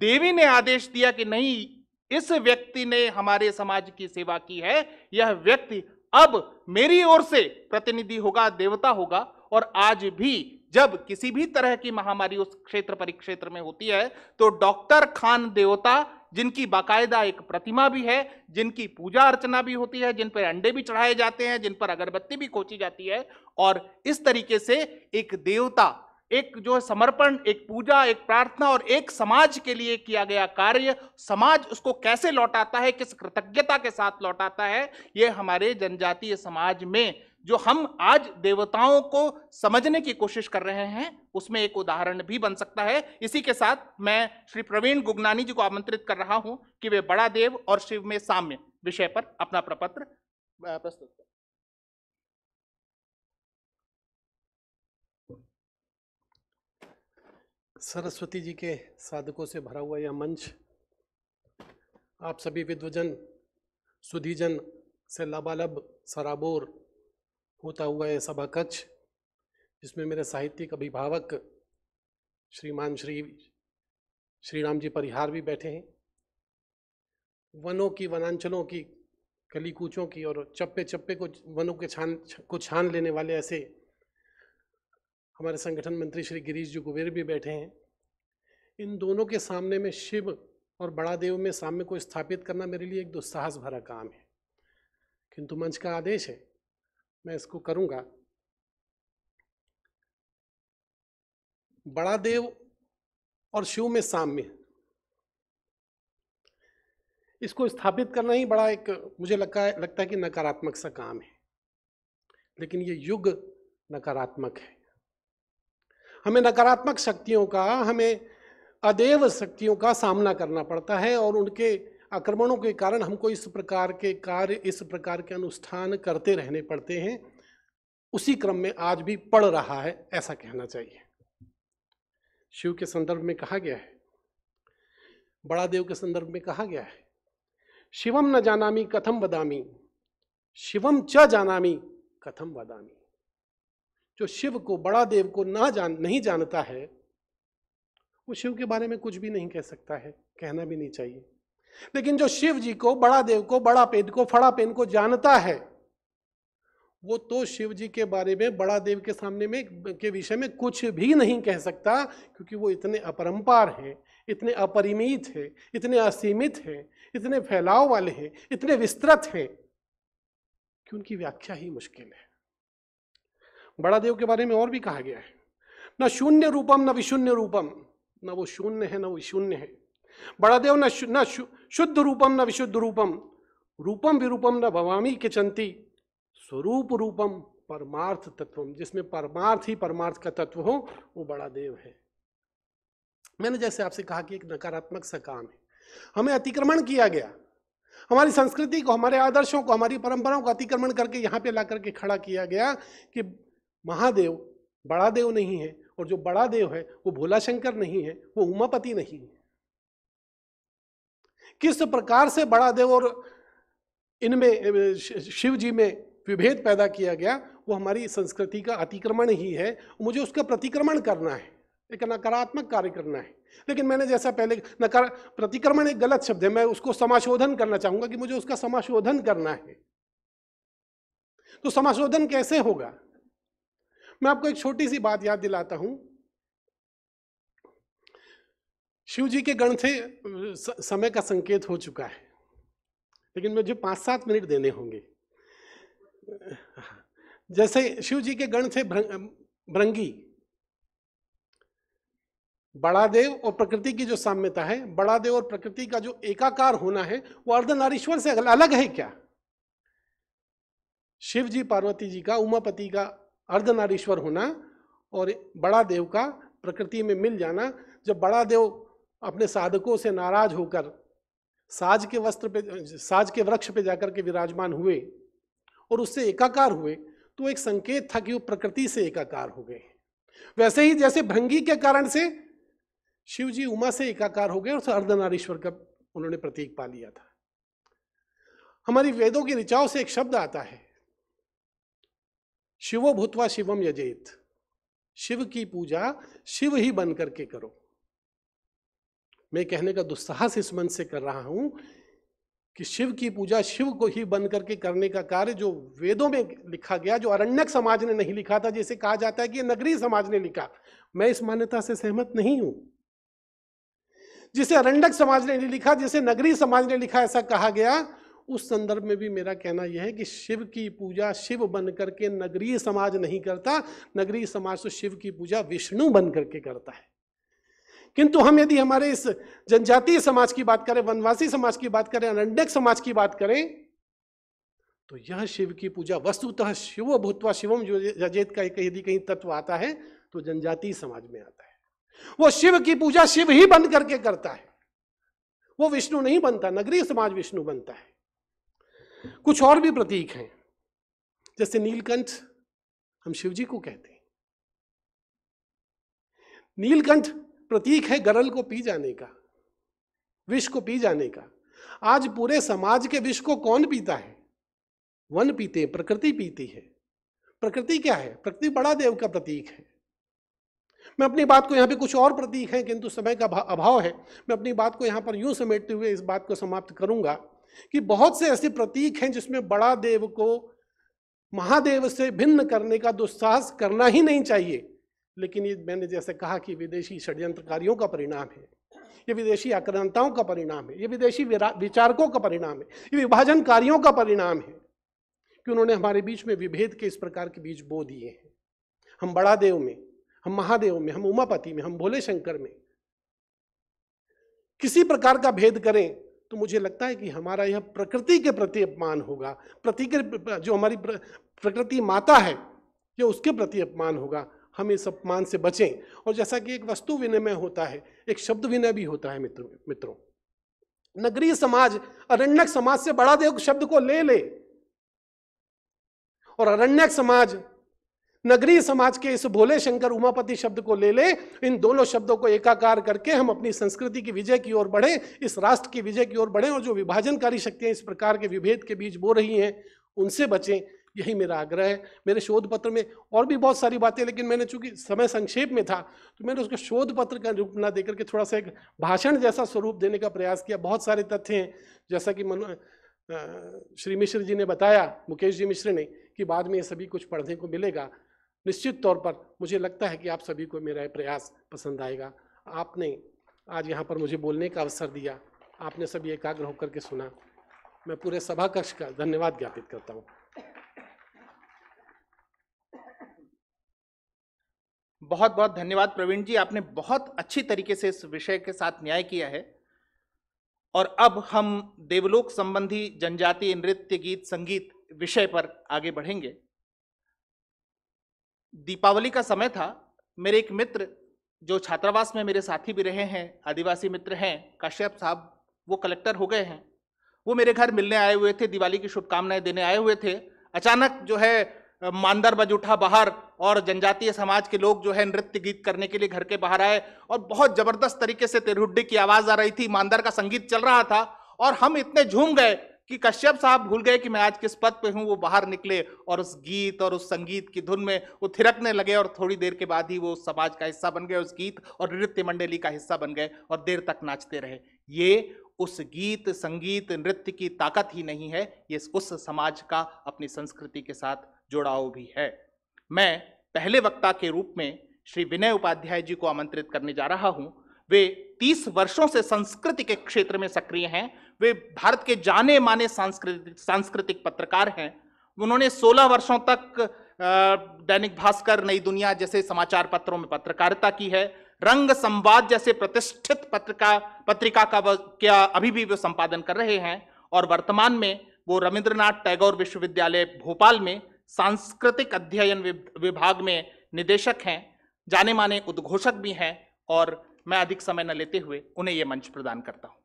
देवी ने आदेश दिया कि नहीं, इस व्यक्ति ने हमारे समाज की सेवा की है, यह व्यक्ति अब मेरी ओर से प्रतिनिधि होगा, देवता होगा। और आज भी जब किसी भी तरह की महामारी उस क्षेत्र परिक्षेत्र में होती है तो डॉक्टर खान देवता, जिनकी बाकायदा एक प्रतिमा भी है, जिनकी पूजा अर्चना भी होती है, जिन पर अंडे भी चढ़ाए जाते हैं, जिन पर अगरबत्ती भी खोची जाती है, और इस तरीके से एक देवता, एक जो समर्पण, एक पूजा, एक प्रार्थना और एक समाज के लिए किया गया कार्य, समाज उसको कैसे लौटाता है, किस कृतज्ञता के साथ लौटाता है, ये हमारे जनजातीय समाज में जो हम आज देवताओं को समझने की कोशिश कर रहे हैं उसमें एक उदाहरण भी बन सकता है। इसी के साथ मैं श्री प्रवीण गुगनानी जी को आमंत्रित कर रहा हूं कि वे बड़ा देव और शिव में साम्य विषय पर अपना प्रपत्र प्रस्तुत करें। सरस्वती जी के साधकों से भरा हुआ यह मंच, आप सभी विद्वजन सुधीजन से लबालब सराबोर होता हुआ यह सभा कक्ष, जिसमें मेरे साहित्यिक अभिभावक श्रीमान श्री राम जी परिहार भी बैठे हैं, वनों की, वनांचलों की, कली कूचों की और चप्पे चप्पे को वनों के छान लेने वाले ऐसे हमारे संगठन मंत्री श्री गिरीश जी कुबेर भी बैठे हैं। इन दोनों के सामने में शिव और बड़ा देव में साम्य को स्थापित करना मेरे लिए एक दुस्साहस भरा काम है, किंतु मंच का आदेश है, मैं इसको करूंगा। बड़ा देव और शिव में साम्य, इसको स्थापित करना ही बड़ा एक मुझे लगता है कि नकारात्मक सा काम है, लेकिन ये युग नकारात्मक है। हमें नकारात्मक शक्तियों का, हमें अदेव शक्तियों का सामना करना पड़ता है और उनके आक्रमणों के कारण हमको इस प्रकार के कार्य, इस प्रकार के अनुष्ठान करते रहने पड़ते हैं। उसी क्रम में आज भी पड़ रहा है, ऐसा कहना चाहिए। शिव के संदर्भ में कहा गया है, बड़ा देव के संदर्भ में कहा गया है, शिवम न जानामि कथम वदामि, शिवम च जानामि कथम वदामि। जो शिव को, बड़ा देव को नहीं जानता है वो शिव के बारे में कुछ भी नहीं कह सकता है, कहना भी नहीं चाहिए। लेकिन जो शिव जी को, बड़ा देव को, बड़ा पेन को, फड़ा पेन को जानता है, वो तो शिव जी के बारे में, बड़ा देव के सामने में के विषय में कुछ भी नहीं कह सकता, क्योंकि वो इतने अपरंपार हैं, इतने अपरिमित हैं, इतने असीमित हैं, इतने फैलाव वाले हैं, इतने विस्तृत हैं कि उनकी व्याख्या ही मुश्किल है। बड़ा देव के बारे में और भी कहा गया है, न शून्य रूपम न विशून्य रूपम, न वो शून्य है न वो शून्य है। बड़ा देव न शुद्ध रूपम न विशुद्ध रूपम, रूपम विरूपम न भवामी किचंती, स्वरूप रूपम परमार्थ तत्वम, जिसमें परमार्थ ही परमार्थ का तत्व हो वो बड़ा देव है। मैंने जैसे आपसे कहा कि एक नकारात्मक सा काम है, हमें अतिक्रमण किया गया, हमारी संस्कृति को, हमारे आदर्शों को, हमारी परंपराओं को अतिक्रमण करके यहाँ पे ला करके खड़ा किया गया कि महादेव बड़ा देव नहीं है, और जो बड़ा देव है वो भोला शंकर नहीं है, वो उमापति नहीं है। किस प्रकार से बड़ा देव और इनमें शिव जी में विभेद पैदा किया गया, वो हमारी संस्कृति का अतिक्रमण ही है। मुझे उसका प्रतिक्रमण करना है, एक नकारात्मक कार्य करना है। लेकिन मैंने जैसा पहले, प्रतिक्रमण एक गलत शब्द है, मैं उसको समाशोधन करना चाहूंगा कि मुझे उसका समाशोधन करना है। तो समाशोधन कैसे होगा? मैं आपको एक छोटी सी बात याद दिलाता हूं। शिव जी के गण से समय का संकेत हो चुका है, लेकिन मुझे 5-7 मिनट देने होंगे। जैसे शिव जी के गण थे भृंगी, बड़ा देव और प्रकृति की जो साम्यता है, बड़ा देव और प्रकृति का जो एकाकार होना है, वो अर्धनारीश्वर से अलग है क्या? शिव जी पार्वती जी का, उमापति का अर्धनारीश्वर होना और बड़ा देव का प्रकृति में मिल जाना। जब बड़ा देव अपने साधकों से नाराज होकर साज के वृक्ष पे जाकर के विराजमान हुए और उससे एकाकार हुए, तो एक संकेत था कि वो प्रकृति से एकाकार हो गए। वैसे ही जैसे भृंगी के कारण से शिव जी उमा से एकाकार हो गए और अर्धनारीश्वर का उन्होंने प्रतीक पा लिया था। हमारी वेदों की ऋचाओं से एक शब्द आता है, शिवो भूत्वा शिवम यजेत, शिव की पूजा शिव ही बन करके करो। मैं कहने का दुस्साहस इस मन से कर रहा हूं कि शिव की पूजा शिव को ही बन करके करने का कार्य जो वेदों में लिखा गया, जो अरण्यक समाज ने नहीं लिखा था, जैसे कहा जाता है कि नगरीय समाज ने लिखा, मैं इस मान्यता से सहमत नहीं हूं। जिसे अरण्यक समाज ने नहीं लिखा, जिसे नगरीय समाज ने लिखा, ऐसा कहा गया, उस संदर्भ में भी मेरा कहना यह है कि शिव की पूजा शिव बन करके नगरीय समाज नहीं करता। नगरीय समाज तो शिव की पूजा विष्णु बन करके करता है। किंतु हम यदि हमारे इस जनजातीय समाज की बात करें, वनवासी समाज की बात करें, अरण्यक समाज की बात करें, तो यह शिव की पूजा वस्तुतः शिवो भूत्वा शिवम जो यजेत का यदि कहीं तत्व आता है तो जनजातीय समाज में आता है। वो शिव की पूजा शिव ही बन करके करता है, वो विष्णु नहीं बनता। नगरीय समाज विष्णु बनता है। कुछ और भी प्रतीक हैं, जैसे नीलकंठ हम शिव जी को कहते हैं। नीलकंठ प्रतीक है गरल को पी जाने का, विष को पी जाने का। आज पूरे समाज के विष को कौन पीता है? वन पीते हैं, प्रकृति पीती है। प्रकृति क्या है? प्रकृति बड़ा देव का प्रतीक है। मैं अपनी बात को यहाँ पे कुछ और प्रतीक हैं, किंतु समय का अभाव है। मैं अपनी बात को यहाँ पर यूं समेटते हुए इस बात को समाप्त करूंगा कि बहुत से ऐसे प्रतीक हैं जिसमें बड़ा देव को महादेव से भिन्न करने का दुस्साहस करना ही नहीं चाहिए। लेकिन ये मैंने जैसे कहा कि विदेशी षड्यंत्रकारियों का परिणाम है, ये विदेशी आक्रांताओं का परिणाम है, ये विदेशी विचारकों का परिणाम है, ये विभाजनकारियों का परिणाम है कि उन्होंने हमारे बीच में विभेद के इस प्रकार के बीज बो दिए हैं। हम बड़ा देव में, हम महादेव में, हम उमापति में, हम भोले शंकर में किसी प्रकार का भेद करें तो मुझे लगता है कि हमारा यह प्रकृति के प्रति अपमान होगा। प्रकृति जो हमारी प्रकृति माता है, ये उसके प्रति अपमान होगा। हम इस अपमान से बचें। और जैसा कि एक वस्तु विनिमय होता है, एक शब्द विनिमय भी होता है मित्रों। नगरीय समाज अरण्यक समाज से बड़ा देव शब्द को ले ले और अरण्यक समाज नगरीय समाज के इस भोले शंकर उमापति शब्द को ले ले। इन दोनों शब्दों को एकाकार करके हम अपनी संस्कृति की विजय की ओर बढ़े, इस राष्ट्र की विजय की ओर बढ़े और जो विभाजनकारी शक्तियां इस प्रकार के विभेद के बीच बो रही हैं उनसे बचें। यही मेरा आग्रह है। मेरे शोध पत्र में और भी बहुत सारी बातें, लेकिन मैंने चूंकि समय संक्षेप में था तो मैंने उसको शोध पत्र का रूप ना देकर के थोड़ा सा एक भाषण जैसा स्वरूप देने का प्रयास किया। बहुत सारे तथ्य हैं, जैसा कि श्री मिश्र जी ने बताया, मुकेश जी मिश्र ने, कि बाद में ये सभी कुछ पढ़ने को मिलेगा। निश्चित तौर पर मुझे लगता है कि आप सभी को मेरा प्रयास पसंद आएगा। आपने आज यहाँ पर मुझे बोलने का अवसर दिया, आपने सभी एकाग्र होकर के सुना। मैं पूरे सभा कक्ष का धन्यवाद ज्ञापित करता हूँ। बहुत बहुत धन्यवाद प्रवीण जी, आपने बहुत अच्छी तरीके से इस विषय के साथ न्याय किया है। और अब हम देवलोक संबंधी जनजातीय नृत्य, गीत, संगीत विषय पर आगे बढ़ेंगे। दीपावली का समय था। मेरे एक मित्र जो छात्रावास में मेरे साथी भी रहे हैं, आदिवासी मित्र हैं, कश्यप साहब, वो कलेक्टर हो गए हैं। वो मेरे घर मिलने आए हुए थे, दिवाली की शुभकामनाएं देने आए हुए थे। अचानक जो है मांदर बज उठा बाहर और जनजातीय समाज के लोग जो है नृत्य गीत करने के लिए घर के बाहर आए और बहुत जबरदस्त तरीके से तिरहुड्डी की आवाज आ रही थी, मांदर का संगीत चल रहा था और हम इतने झूम गए कि कश्यप साहब भूल गए कि मैं आज किस पद पे हूं। वो बाहर निकले और उस गीत और उस संगीत की धुन में वो थिरकने लगे और थोड़ी देर के बाद ही वो समाज का हिस्सा बन गए, उस गीत और नृत्य मंडली का हिस्सा बन गए और देर तक नाचते रहे। ये उस गीत, संगीत, नृत्य की ताकत ही नहीं है, ये उस समाज का अपनी संस्कृति के साथ जुड़ाव भी है। मैं पहले वक्ता के रूप में श्री विनय उपाध्याय जी को आमंत्रित करने जा रहा हूं। वे 30 वर्षों से संस्कृति के क्षेत्र में सक्रिय हैं। वे भारत के जाने माने सांस्कृतिक पत्रकार हैं। उन्होंने 16 वर्षों तक दैनिक भास्कर, नई दुनिया जैसे समाचार पत्रों में पत्रकारिता की है। रंग संवाद जैसे प्रतिष्ठित पत्रिका का अभी भी वो संपादन कर रहे हैं और वर्तमान में वो रविंद्रनाथ टैगोर विश्वविद्यालय भोपाल में सांस्कृतिक अध्ययन विभाग में निदेशक हैं, जाने माने उद्घोषक भी हैं, और मैं अधिक समय न लेते हुए उन्हें यह मंच प्रदान करता हूं।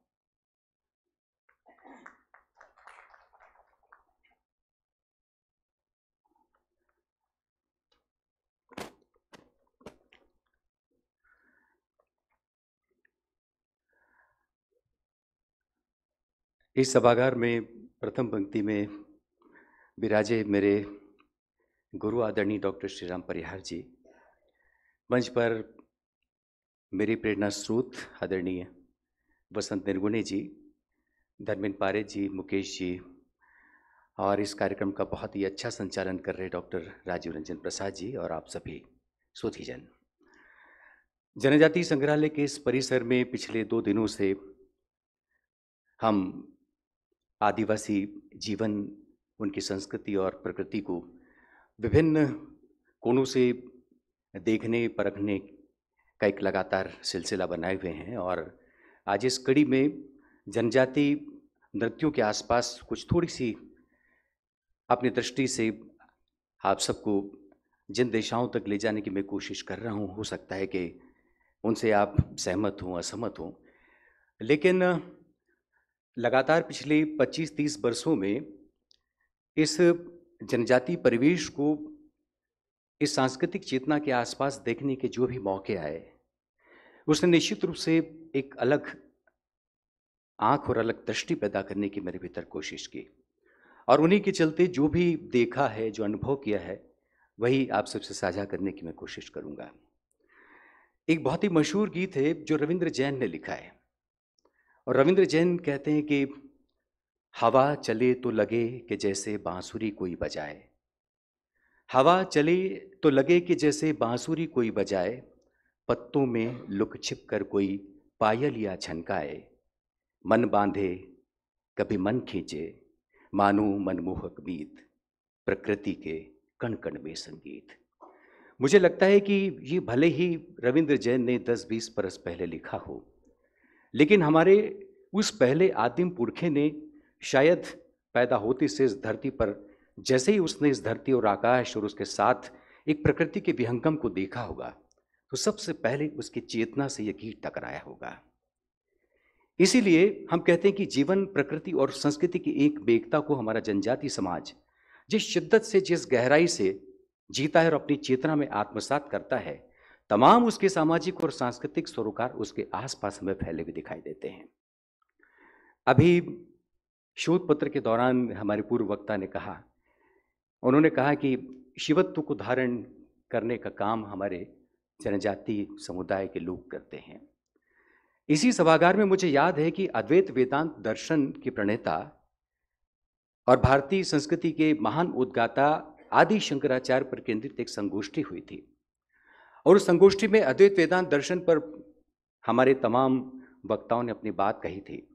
इस सभागार में प्रथम पंक्ति में विराजे मेरे गुरु आदरणीय डॉक्टर श्रीराम परिहार जी, मंच पर मेरी प्रेरणा स्रोत आदरणीय वसंत निर्गुणे जी, धर्मेंद्र पारे जी, मुकेश जी, और इस कार्यक्रम का बहुत ही अच्छा संचालन कर रहे डॉक्टर राजीव रंजन प्रसाद जी, और आप सभी सुधीजन। जनजाति संग्रहालय के इस परिसर में पिछले 2 दिनों से हम आदिवासी जीवन, उनकी संस्कृति और प्रकृति को विभिन्न कोणों से देखने परखने का एक लगातार सिलसिला बनाए हुए हैं, और आज इस कड़ी में जनजाति नृत्यों के आसपास कुछ थोड़ी सी अपनी दृष्टि से आप सबको जिन दिशाओं तक ले जाने की मैं कोशिश कर रहा हूँ, हो सकता है कि उनसे आप सहमत हों, असहमत हों, लेकिन लगातार पिछले 25-30 वर्षों में इस जनजातीय परिवेश को इस सांस्कृतिक चेतना के आसपास देखने के जो भी मौके आए, उसने निश्चित रूप से एक अलग आंख और अलग दृष्टि पैदा करने की मेरे भीतर कोशिश की, और उन्हीं के चलते जो भी देखा है, जो अनुभव किया है, वही आप सबसे साझा करने की मैं कोशिश करूंगा। एक बहुत ही मशहूर गीत है जो रविंद्र जैन ने लिखा है, और रविंद्र जैन कहते हैं कि हवा चले तो लगे कि जैसे बांसुरी कोई बजाए, हवा चले तो लगे कि जैसे बांसुरी कोई बजाए, पत्तों में लुक छिप कर कोई पायल या छनकाए, मन बांधे कभी मन खींचे, मानो मनमोहक गीत, प्रकृति के कण कण में संगीत। मुझे लगता है कि ये भले ही रविंद्र जैन ने 10-20 बरस पहले लिखा हो, लेकिन हमारे उस पहले आदिम पुरखे ने शायद पैदा होते से इस धरती पर, जैसे ही उसने इस धरती और आकाश और उसके साथ एक प्रकृति के विहंगम को देखा होगा, तो सबसे पहले उसकी चेतना से यह गीत टकराया होगा। इसीलिए हम कहते हैं कि जीवन, प्रकृति और संस्कृति की एक एकता को हमारा जनजाति समाज जिस शिद्दत से, जिस गहराई से जीता है और अपनी चेतना में आत्मसात करता है, तमाम उसके सामाजिक और सांस्कृतिक सरोकार उसके आसपास हमें फैले हुए दिखाई देते हैं। अभी शोध पत्र के दौरान हमारे पूर्व वक्ता ने कहा, उन्होंने कहा कि शिवत्व को धारण करने का काम हमारे जनजाति समुदाय के लोग करते हैं। इसी सभागार में मुझे याद है कि अद्वैत वेदांत दर्शन के प्रणेता और भारतीय संस्कृति के महान उद्गाता आदि शंकराचार्य पर केंद्रित एक संगोष्ठी हुई थी, और उस संगोष्ठी में अद्वैत वेदांत दर्शन पर हमारे तमाम वक्ताओं ने अपनी बात कही थी,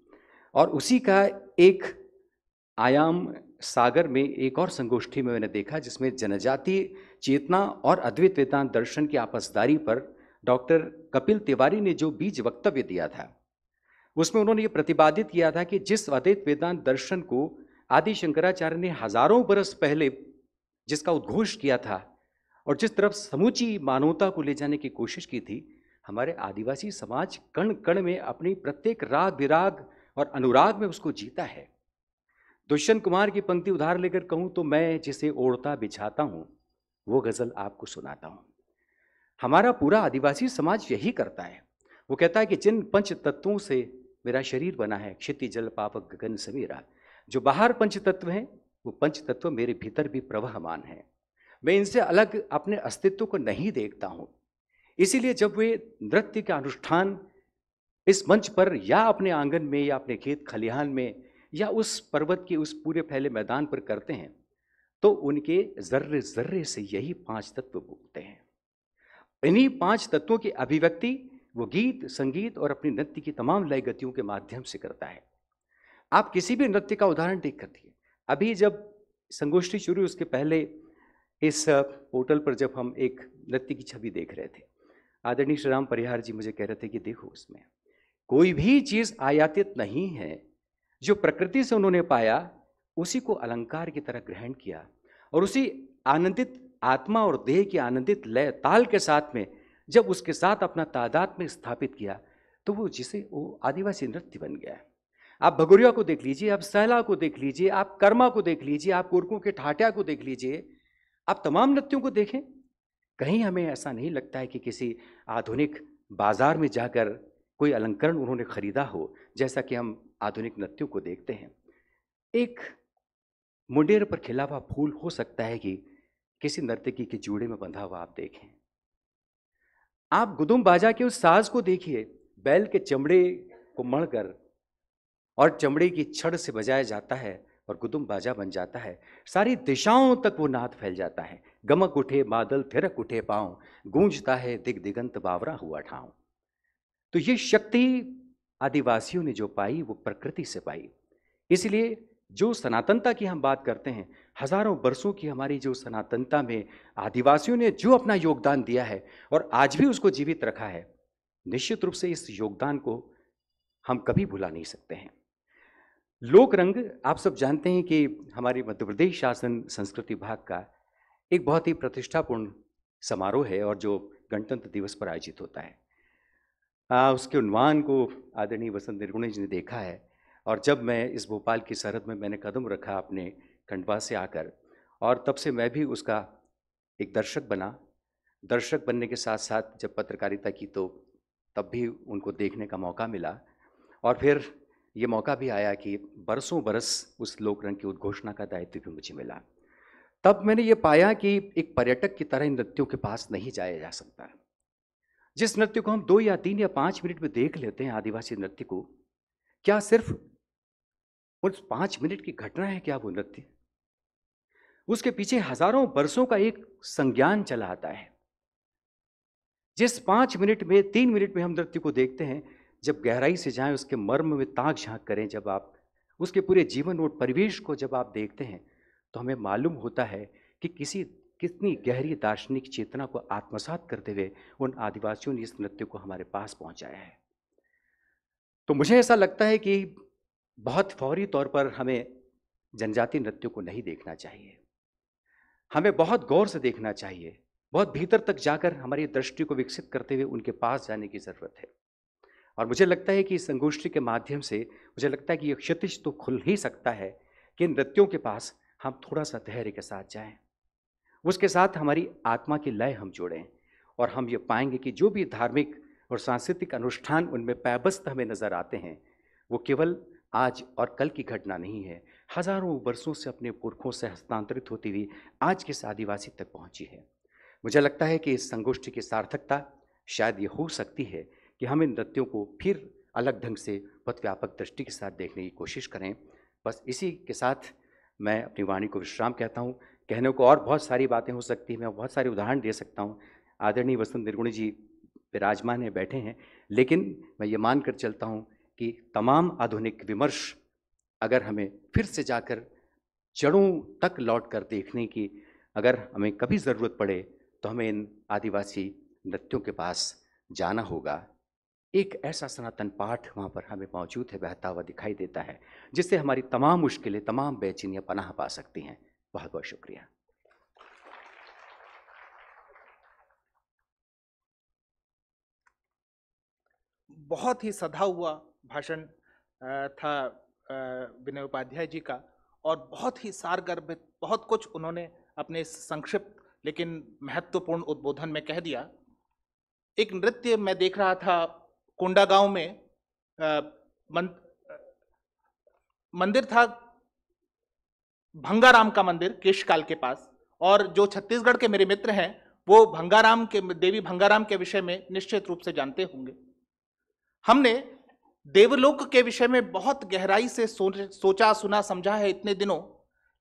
और उसी का एक आयाम सागर में एक और संगोष्ठी में मैंने देखा, जिसमें जनजातीय चेतना और अद्वैत वेदांत दर्शन की आपसदारी पर डॉक्टर कपिल तिवारी ने जो बीज वक्तव्य दिया था, उसमें उन्होंने ये प्रतिपादित किया था कि जिस अद्वैत वेदांत दर्शन को आदि शंकराचार्य ने हजारों बरस पहले जिसका उद्घोष किया था और जिस तरफ समूची मानवता को ले जाने की कोशिश की थी, हमारे आदिवासी समाज कण कण में अपनी प्रत्येक राग विराग और अनुराग में उसको जीता है। दुष्यंत कुमार की पंक्ति उधार लेकर कहूँ तो, मैं जिसे ओढ़ता बिछाता हूँ वो गजल आपको सुनाता हूँ। हमारा पूरा आदिवासी समाज यही करता है। वो कहता है कि जिन पंच तत्वों से मेरा शरीर बना है, क्षिति जल पावक गगन समीरा, जो बाहर पंच तत्व हैं वो पंच तत्व मेरे भीतर भी प्रवहमान है। मैं इनसे अलग अपने अस्तित्व को नहीं देखता हूँ। इसीलिए जब वे नृत्य का अनुष्ठान इस मंच पर या अपने आंगन में या अपने खेत खलिहान में या उस पर्वत के उस पूरे फैले मैदान पर करते हैं, तो उनके जर्रे जर्रे से यही 5 तत्व बोलते हैं। इन्हीं 5 तत्वों की अभिव्यक्ति वो गीत, संगीत और अपनी नृत्य की तमाम लय गतियों के माध्यम से करता है। आप किसी भी नृत्य का उदाहरण देख कर देखिए। अभी जब संगोष्ठी शुरू हुई, उसके पहले इस पोर्टल पर जब हम एक नृत्य की छवि देख रहे थे, आदरणीय श्रीराम परिहार जी मुझे कह रहे थे कि देखो, उसमें कोई भी चीज आयातित नहीं है। जो प्रकृति से उन्होंने पाया उसी को अलंकार की तरह ग्रहण किया और उसी आनंदित आत्मा और देह की आनंदित लय ताल के साथ में जब उसके साथ अपना तादाद में स्थापित किया तो वो आदिवासी नृत्य बन गया। आप भगोरिया को देख लीजिए, आप सहला को देख लीजिए, आप कर्मा को देख लीजिए, आप कुरकों के ठाटिया को देख लीजिए, आप तमाम नृत्यों को देखें। कहीं हमें ऐसा नहीं लगता है कि किसी आधुनिक बाजार में जाकर कोई अलंकरण उन्होंने खरीदा हो, जैसा कि हम आधुनिक नृत्यों को देखते हैं। एक मुंडेर पर खिला हुआ फूल हो सकता है कि किसी नर्तकी के जूड़े में बंधा हुआ आप देखें। आप गुदुम बाजा के उस साज को देखिए, बैल के चमड़े को मढ़कर और चमड़े की छड़ से बजाया जाता है और गुदुम बाजा बन जाता है। सारी दिशाओं तक वो नाद फैल जाता है। गमक उठे बादल थिरक उठे पांव, गूंजता है दिग दिगंत बावरा हुआ ठाव। तो ये शक्ति आदिवासियों ने जो पाई वो प्रकृति से पाई। इसलिए जो सनातनता की हम बात करते हैं, हजारों वर्षों की हमारी जो सनातनता में आदिवासियों ने जो अपना योगदान दिया है और आज भी उसको जीवित रखा है, निश्चित रूप से इस योगदान को हम कभी भुला नहीं सकते हैं। लोक रंग, आप सब जानते हैं कि हमारे मध्य प्रदेश शासन संस्कृति विभाग का एक बहुत ही प्रतिष्ठापूर्ण समारोह है और जो गणतंत्र दिवस पर आयोजित होता है। उसके उन्वान को आदरणीय वसंत निर्गुणे जी ने देखा है और जब मैं इस भोपाल की सरहद में मैंने कदम रखा अपने खंडवा से आकर, और तब से मैं भी उसका एक दर्शक बना। दर्शक बनने के साथ साथ जब पत्रकारिता की तो तब भी उनको देखने का मौका मिला और फिर ये मौका भी आया कि बरसों बरस उस लोक रंग की उद्घोषणा का दायित्व भी मुझे मिला। तब मैंने ये पाया कि एक पर्यटक की तरह इन नृत्यों के पास नहीं जाया जा सकता। जिस नृत्य को हम 2 या 3 या 5 मिनट में देख लेते हैं, आदिवासी नृत्य को, क्या सिर्फ उस 5 मिनट की घटना है क्या वो नृत्य? उसके पीछे हजारों वर्षों का एक संज्ञान चला आता है। जिस 5 मिनट में 3 मिनट में हम नृत्य को देखते हैं, जब गहराई से जाएं, उसके मर्म में ताक झांक करें, जब आप उसके पूरे जीवन और परिवेश को जब आप देखते हैं तो हमें मालूम होता है कि कितनी गहरी दार्शनिक चेतना को आत्मसात करते हुए उन आदिवासियों ने इस नृत्य को हमारे पास पहुंचाया है। तो मुझे ऐसा लगता है कि बहुत फौरी तौर पर हमें जनजातीय नृत्यों को नहीं देखना चाहिए, हमें बहुत गौर से देखना चाहिए, बहुत भीतर तक जाकर हमारी दृष्टि को विकसित करते हुए उनके पास जाने की ज़रूरत है। और मुझे लगता है कि इस संगोष्ठी के माध्यम से मुझे लगता है कि ये क्षितिज तो खुल ही सकता है कि नृत्यों के पास हम थोड़ा सा धैर्य के साथ जाएं, उसके साथ हमारी आत्मा की लय हम जोड़ें और हम ये पाएंगे कि जो भी धार्मिक और सांस्कृतिक अनुष्ठान उनमें पैबस्त हमें नज़र आते हैं वो केवल आज और कल की घटना नहीं है, हजारों वर्षों से अपने पुरखों से हस्तांतरित होती हुई आज के इस आदिवासी तक पहुंची है। मुझे लगता है कि इस संगोष्ठी की सार्थकता शायद ये हो सकती है कि हम इन नृत्यों को फिर अलग ढंग से बहुत व्यापक दृष्टि के साथ देखने की कोशिश करें। बस इसी के साथ मैं अपनी वाणी को विश्राम कहता हूँ। कहने को और बहुत सारी बातें हो सकती हैं, मैं बहुत सारे उदाहरण दे सकता हूँ। आदरणीय वसंत निर्गुणे जी विराजमान है, बैठे हैं, लेकिन मैं ये मान कर चलता हूँ कि तमाम आधुनिक विमर्श अगर हमें फिर से जाकर जड़ों तक लौट कर देखने की अगर हमें कभी ज़रूरत पड़े तो हमें इन आदिवासी नृत्यों के पास जाना होगा। एक ऐसा सनातन पाठ वहाँ पर हमें मौजूद है, बहता हुआ दिखाई देता है, जिससे हमारी तमाम मुश्किलें, तमाम बेचैनियाँ पनाह पा सकती हैं। बहुत बहुत शुक्रिया। बहुत ही सधा हुआ भाषण था विनय उपाध्याय जी का और बहुत ही सारगर्भित, बहुत कुछ उन्होंने अपने संक्षिप्त लेकिन महत्वपूर्ण उद्बोधन में कह दिया। एक नृत्य मैं देख रहा था कोंडागांव में, मंदिर था भंगाराम का मंदिर केशकाल के पास, और जो छत्तीसगढ़ के मेरे मित्र हैं वो भंगाराम के, देवी भंगाराम के विषय में निश्चित रूप से जानते होंगे। हमने देवलोक के विषय में बहुत गहराई से सोचा, सुना, समझा है इतने दिनों,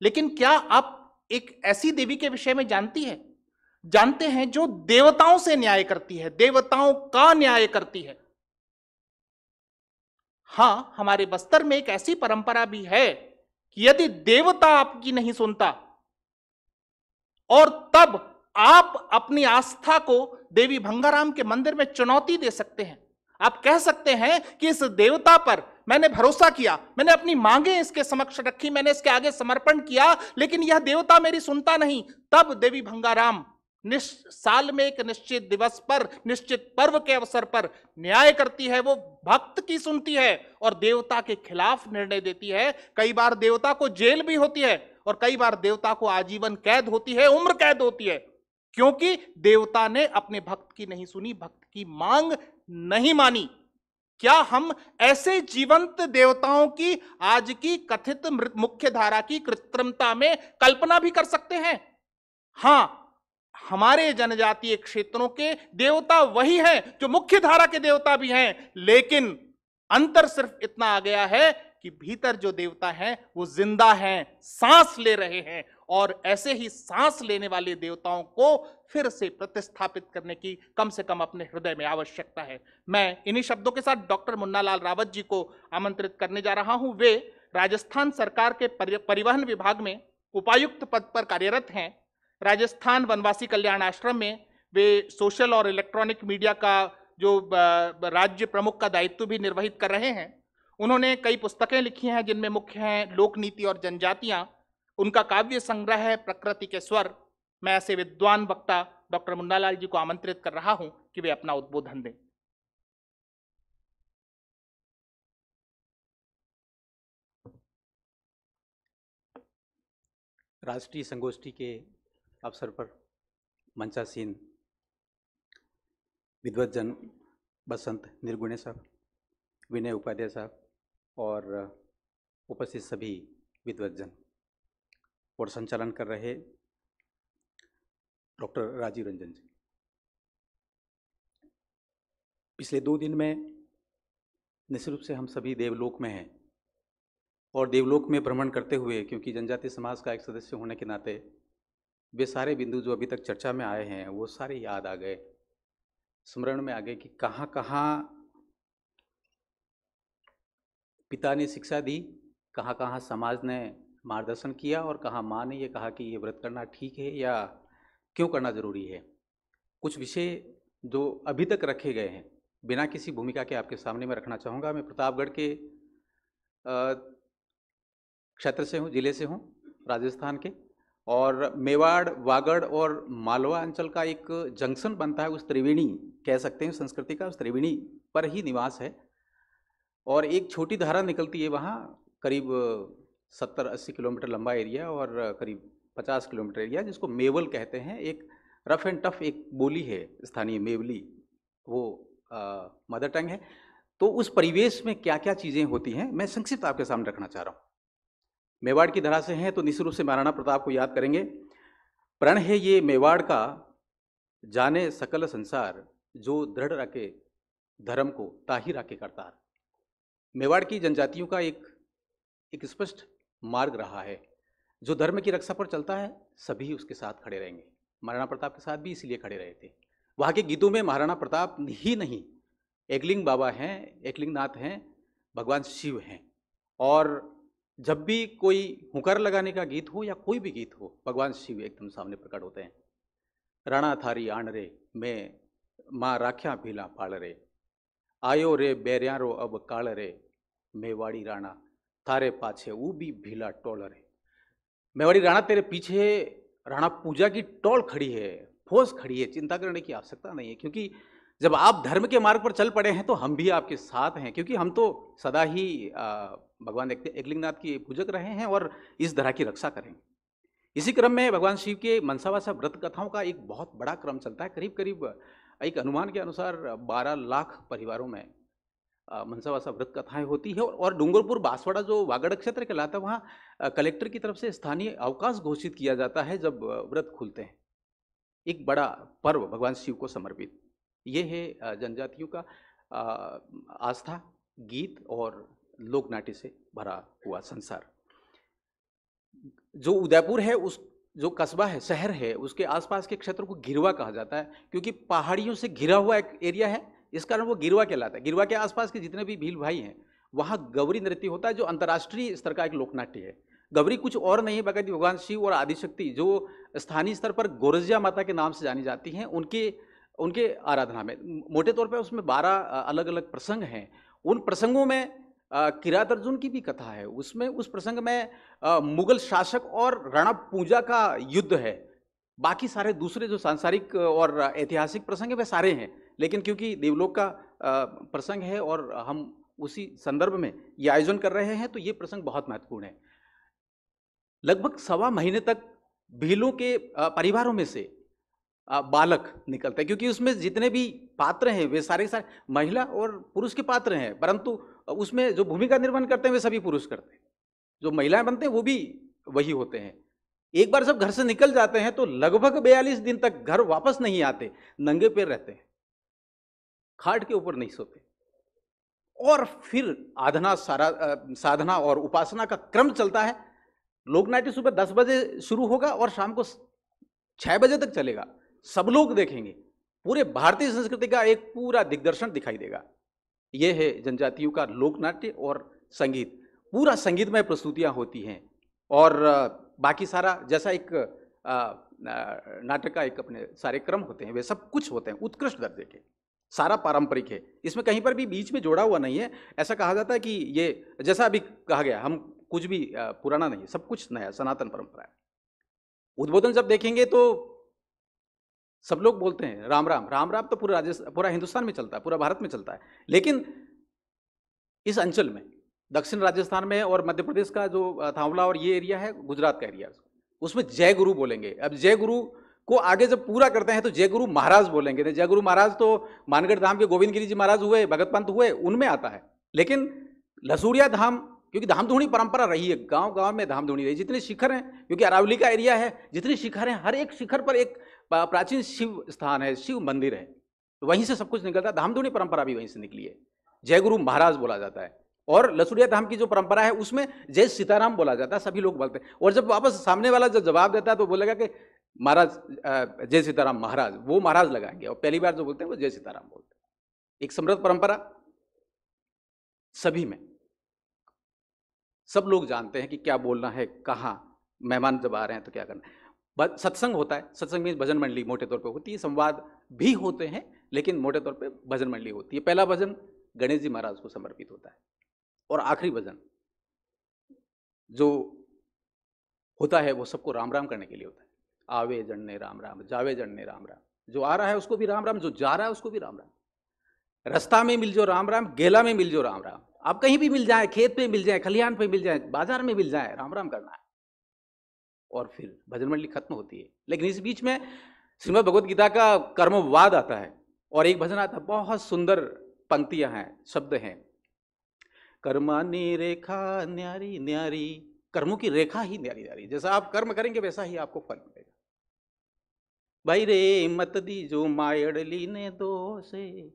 लेकिन क्या आप एक ऐसी देवी के विषय में जानते हैं जो देवताओं से न्याय करती है, देवताओं का न्याय करती है? हां, हमारे बस्तर में एक ऐसी परंपरा भी है कि यदि देवता आपकी नहीं सुनता और तब आप अपनी आस्था को देवी भंगाराम के मंदिर में चुनौती दे सकते हैं। आप कह सकते हैं कि इस देवता पर मैंने भरोसा किया, मैंने अपनी मांगें इसके समक्ष रखी, मैंने इसके आगे समर्पण किया, लेकिन यह देवता मेरी सुनता नहीं। तब देवी भंगाराम साल में एक निश्चित दिवस पर, निश्चित पर्व के अवसर पर न्याय करती है। वो भक्त की सुनती है और देवता के खिलाफ निर्णय देती है। कई बार देवता को जेल भी होती है और कई बार देवता को आजीवन कैद होती है, उम्र कैद होती है, क्योंकि देवता ने अपने भक्त की नहीं सुनी, भक्त की मांग नहीं मानी। क्या हम ऐसे जीवंत देवताओं की आज की कथित मुख्य धारा की कृत्रिमता में कल्पना भी कर सकते हैं? हां, हमारे जनजातीय क्षेत्रों के देवता वही हैं जो मुख्य धारा के देवता भी हैं, लेकिन अंतर सिर्फ इतना आ गया है कि भीतर जो देवता हैं वो जिंदा हैं, सांस ले रहे हैं, और ऐसे ही सांस लेने वाले देवताओं को फिर से प्रतिस्थापित करने की कम से कम अपने हृदय में आवश्यकता है। मैं इन्हीं शब्दों के साथ डॉक्टर मुन्नालाल रावत जी को आमंत्रित करने जा रहा हूं। वे राजस्थान सरकार के परिवहन विभाग में उपायुक्त पद पर कार्यरत हैं। राजस्थान वनवासी कल्याण आश्रम में वे सोशल और इलेक्ट्रॉनिक मीडिया का जो राज्य प्रमुख का दायित्व भी निर्वहित कर रहे हैं। उन्होंने कई पुस्तकें लिखी हैं, जिनमें मुख्य हैं लोक नीति और जनजातियां। उनका काव्य संग्रह है प्रकृति के स्वर। मैं ऐसे विद्वान वक्ता डॉक्टर मुन्नालाल जी को आमंत्रित कर रहा हूं कि वे अपना उद्बोधन दें। राष्ट्रीय संगोष्ठी के अवसर पर मंचासीन विद्वज्जन बसंत निर्गुणे साहब, विनय उपाध्याय साहब और उपस्थित सभी विद्वज्जन और संचालन कर रहे डॉक्टर राजीव रंजन जी, पिछले 2 दिन में निश्चित रूप से हम सभी देवलोक में हैं और देवलोक में भ्रमण करते हुए, क्योंकि जनजातीय समाज का एक सदस्य होने के नाते वे सारे बिंदु जो अभी तक चर्चा में आए हैं वो सारे याद आ गए, स्मरण में आ गए कि कहाँ कहाँ पिता ने शिक्षा दी, कहाँ कहाँ समाज ने मार्गदर्शन किया और कहाँ माँ ने ये कहा कि ये व्रत करना ठीक है या क्यों करना जरूरी है। कुछ विषय जो अभी तक रखे गए हैं बिना किसी भूमिका के आपके सामने में रखना चाहूँगा। मैं प्रतापगढ़ के क्षेत्र से हूँ, जिले से हूँ, राजस्थान के, और मेवाड़, वागड़ और मालवा अंचल का एक जंक्शन बनता है, उस त्रिवेणी कह सकते हैं संस्कृति का, उस त्रिवेणी पर ही निवास है। और एक छोटी धारा निकलती है वहाँ, करीब 70-80 किलोमीटर लंबा एरिया और करीब 50 किलोमीटर एरिया, जिसको मेवल कहते हैं। एक रफ एंड टफ एक बोली है स्थानीय मेवली, वो मदर टंग है। तो उस परिवेश में क्या क्या चीज़ें होती हैं मैं संक्षिप्त आपके सामने रखना चाह रहा हूँ। मेवाड़ की धरा से हैं तो निश्चित रूप से महाराणा प्रताप को याद करेंगे। प्रण है ये मेवाड़ का, जाने सकल संसार, जो दृढ़ रखे धर्म को ताही राखे करतार। मेवाड़ की जनजातियों का एक स्पष्ट मार्ग रहा है, जो धर्म की रक्षा पर चलता है सभी उसके साथ खड़े रहेंगे। महाराणा प्रताप के साथ भी इसीलिए खड़े रहे थे। वहाँ के गीतों में महाराणा प्रताप ही नहीं, एकलिंग बाबा हैं, एकलिंग नाथ हैं, भगवान शिव हैं। और जब भी कोई हुकर लगाने का गीत हो या कोई भी गीत हो, भगवान शिव एकदम सामने प्रकट होते हैं। राणा थारी आण रे, मैं माँ राख्या भीला पाल रे, आयो रे बैरियारो अब काल रे, मेवाड़ी राणा थारे पाछे वो भी भीला टोल रे। मेवाड़ी राणा तेरे पीछे राणा पूजा की टोल खड़ी है, फौज खड़ी है, चिंता करने की आवश्यकता नहीं है, क्योंकि जब आप धर्म के मार्ग पर चल पड़े हैं तो हम भी आपके साथ हैं, क्योंकि हम तो सदा ही भगवान एकलिंगनाथ की पूजक रहे हैं और इस धरा की रक्षा करेंगे। इसी क्रम में भगवान शिव के मनसावासा व्रत कथाओं का एक बहुत बड़ा क्रम चलता है। करीब करीब एक अनुमान के अनुसार 12 लाख परिवारों में मनसावासा व्रत कथाएं होती है। और डूंगरपुर बांसवाड़ा जो वागड़ क्षेत्र कहलाता है, वहाँ कलेक्टर की तरफ से स्थानीय अवकाश घोषित किया जाता है जब व्रत खुलते हैं। एक बड़ा पर्व भगवान शिव को समर्पित ये है जनजातियों का आस्था, गीत और लोक नाट्य से भरा हुआ संसार। जो उदयपुर है, उस जो कस्बा है, शहर है, उसके आसपास के क्षेत्र को गिरवा कहा जाता है, क्योंकि पहाड़ियों से घिरा हुआ एक एरिया है, इस कारण वो गिरवा कहलाता है। गिरवा के आसपास के जितने भी भील भाई हैं वहाँ गौरी नृत्य होता है, जो अंतर्राष्ट्रीय स्तर का एक लोक नाट्य है। गौरी कुछ और नहीं है बल्कि भगवान शिव और आदिशक्ति, जो स्थानीय स्तर पर गोरजिया माता के नाम से जानी जाती हैं, उनके आराधना में मोटे तौर पर उसमें 12 अलग अलग प्रसंग हैं। उन प्रसंगों में किरात अर्जुन की भी कथा है, उसमें उस प्रसंग में मुगल शासक और रणपूंजा का युद्ध है। बाकी सारे दूसरे जो सांसारिक और ऐतिहासिक प्रसंग है वे सारे हैं, लेकिन क्योंकि देवलोक का प्रसंग है और हम उसी संदर्भ में ये आयोजन कर रहे हैं, तो ये प्रसंग बहुत महत्वपूर्ण है। लगभग 1.25 महीने तक भीलों के परिवारों में से बालक निकलता है, क्योंकि उसमें जितने भी पात्र हैं वे सारे सारे महिला और पुरुष के पात्र हैं, परंतु उसमें जो भूमिका निर्वहन करते हैं वे सभी पुरुष करते हैं। जो महिलाएं बनते हैं वो भी वही होते हैं। एक बार जब घर से निकल जाते हैं तो लगभग 42 दिन तक घर वापस नहीं आते, नंगे पैर रहते हैं, खाट के ऊपर नहीं सोते, और फिर साधना और उपासना का क्रम चलता है। लोक नाट्य सुबह 10 बजे शुरू होगा और शाम को 6 बजे तक चलेगा। सब लोग देखेंगे, पूरे भारतीय संस्कृति का एक पूरा दिग्दर्शन दिखाई देगा। यह है जनजातियों का लोक नाट्य और संगीत। पूरा संगीतमय प्रस्तुतियां होती हैं और बाकी सारा जैसा एक नाटक का एक अपने सारे क्रम होते हैं वे सब कुछ होते हैं उत्कृष्ट दर्जे के, सारा पारंपरिक है, इसमें कहीं पर भी बीच में जोड़ा हुआ नहीं है। ऐसा कहा जाता है कि ये जैसा अभी कहा गया, हम कुछ भी पुराना नहीं, सब कुछ नया सनातन परंपरा है। उद्बोधन जब देखेंगे तो सब लोग बोलते हैं राम राम राम राम, तो पूरा हिंदुस्तान में चलता है, पूरा भारत में चलता है, लेकिन इस अंचल में दक्षिण राजस्थान में और मध्य प्रदेश का जो थावला और ये एरिया है, गुजरात का एरिया, उसमें जय गुरु बोलेंगे। अब जय गुरु को आगे जब पूरा करते हैं तो जय गुरु महाराज बोलेंगे। जय गुरु महाराज तो मानगढ़ धाम के गोविंद गिरी जी महाराज हुए, भगत पंत हुए, उनमें आता है। लेकिन लसूड़िया धाम, क्योंकि धामधूनी परंपरा रही है, गांव गांव में धामधूनी रही, जितने शिखर हैं, क्योंकि अरावली का एरिया है, जितने शिखर हैं हर एक शिखर पर एक प्राचीन शिव स्थान है, शिव मंदिर है, तो वहीं से सब कुछ निकलता है। धामधूनी परंपरा भी वहीं से निकली है, जय गुरु महाराज बोला जाता है। और लसूड़िया धाम की जो परंपरा है उसमें जय सीताराम बोला जाता है, सभी लोग बोलते हैं। और जब वापस सामने वाला जब जवाब देता है तो बोलेगा कि महाराज जय सीताराम महाराज, वो महाराज लगाएंगे, और पहली बार जो बोलते हैं वो जय सीताराम बोलते हैं। एक समृद्ध परंपरा सभी में, सब लोग जानते हैं कि क्या बोलना है, कहाँ मेहमान जब आ रहे हैं तो क्या करना है। सत्संग होता है, सत्संग में भजन मंडली मोटे तौर पे होती है, संवाद भी होते हैं, लेकिन मोटे तौर पे भजन मंडली होती है। पहला भजन गणेश जी महाराज को समर्पित होता है और आखिरी भजन जो होता है वो सबको राम राम करने के लिए होता है। आवे जड़ने राम राम, जावे जड़ने राम राम, जो आ रहा है उसको भी राम राम, जो जा रहा है उसको भी राम राम। रास्ता में मिल जो राम राम, गेला में मिल जो राम राम। आप कहीं भी मिल जाए, खेत पे मिल जाए, खलिहान पे मिल जाए, बाजार में मिल जाए, राम राम करना है। और फिर भजन मंडली खत्म होती है। लेकिन इस बीच में श्रीमद् भगवद गीता का कर्मवाद आता है और एक भजन आता है, बहुत सुंदर पंक्तियां हैं, शब्द हैं, कर्मानी रेखा न्यारी न्यारी, कर्मों की रेखा ही न्यारी न्यारी, जैसा आप कर्म करेंगे वैसा ही आपको फल मिलेगा। भाई रे मत दी जो मायड़ली ने दो से,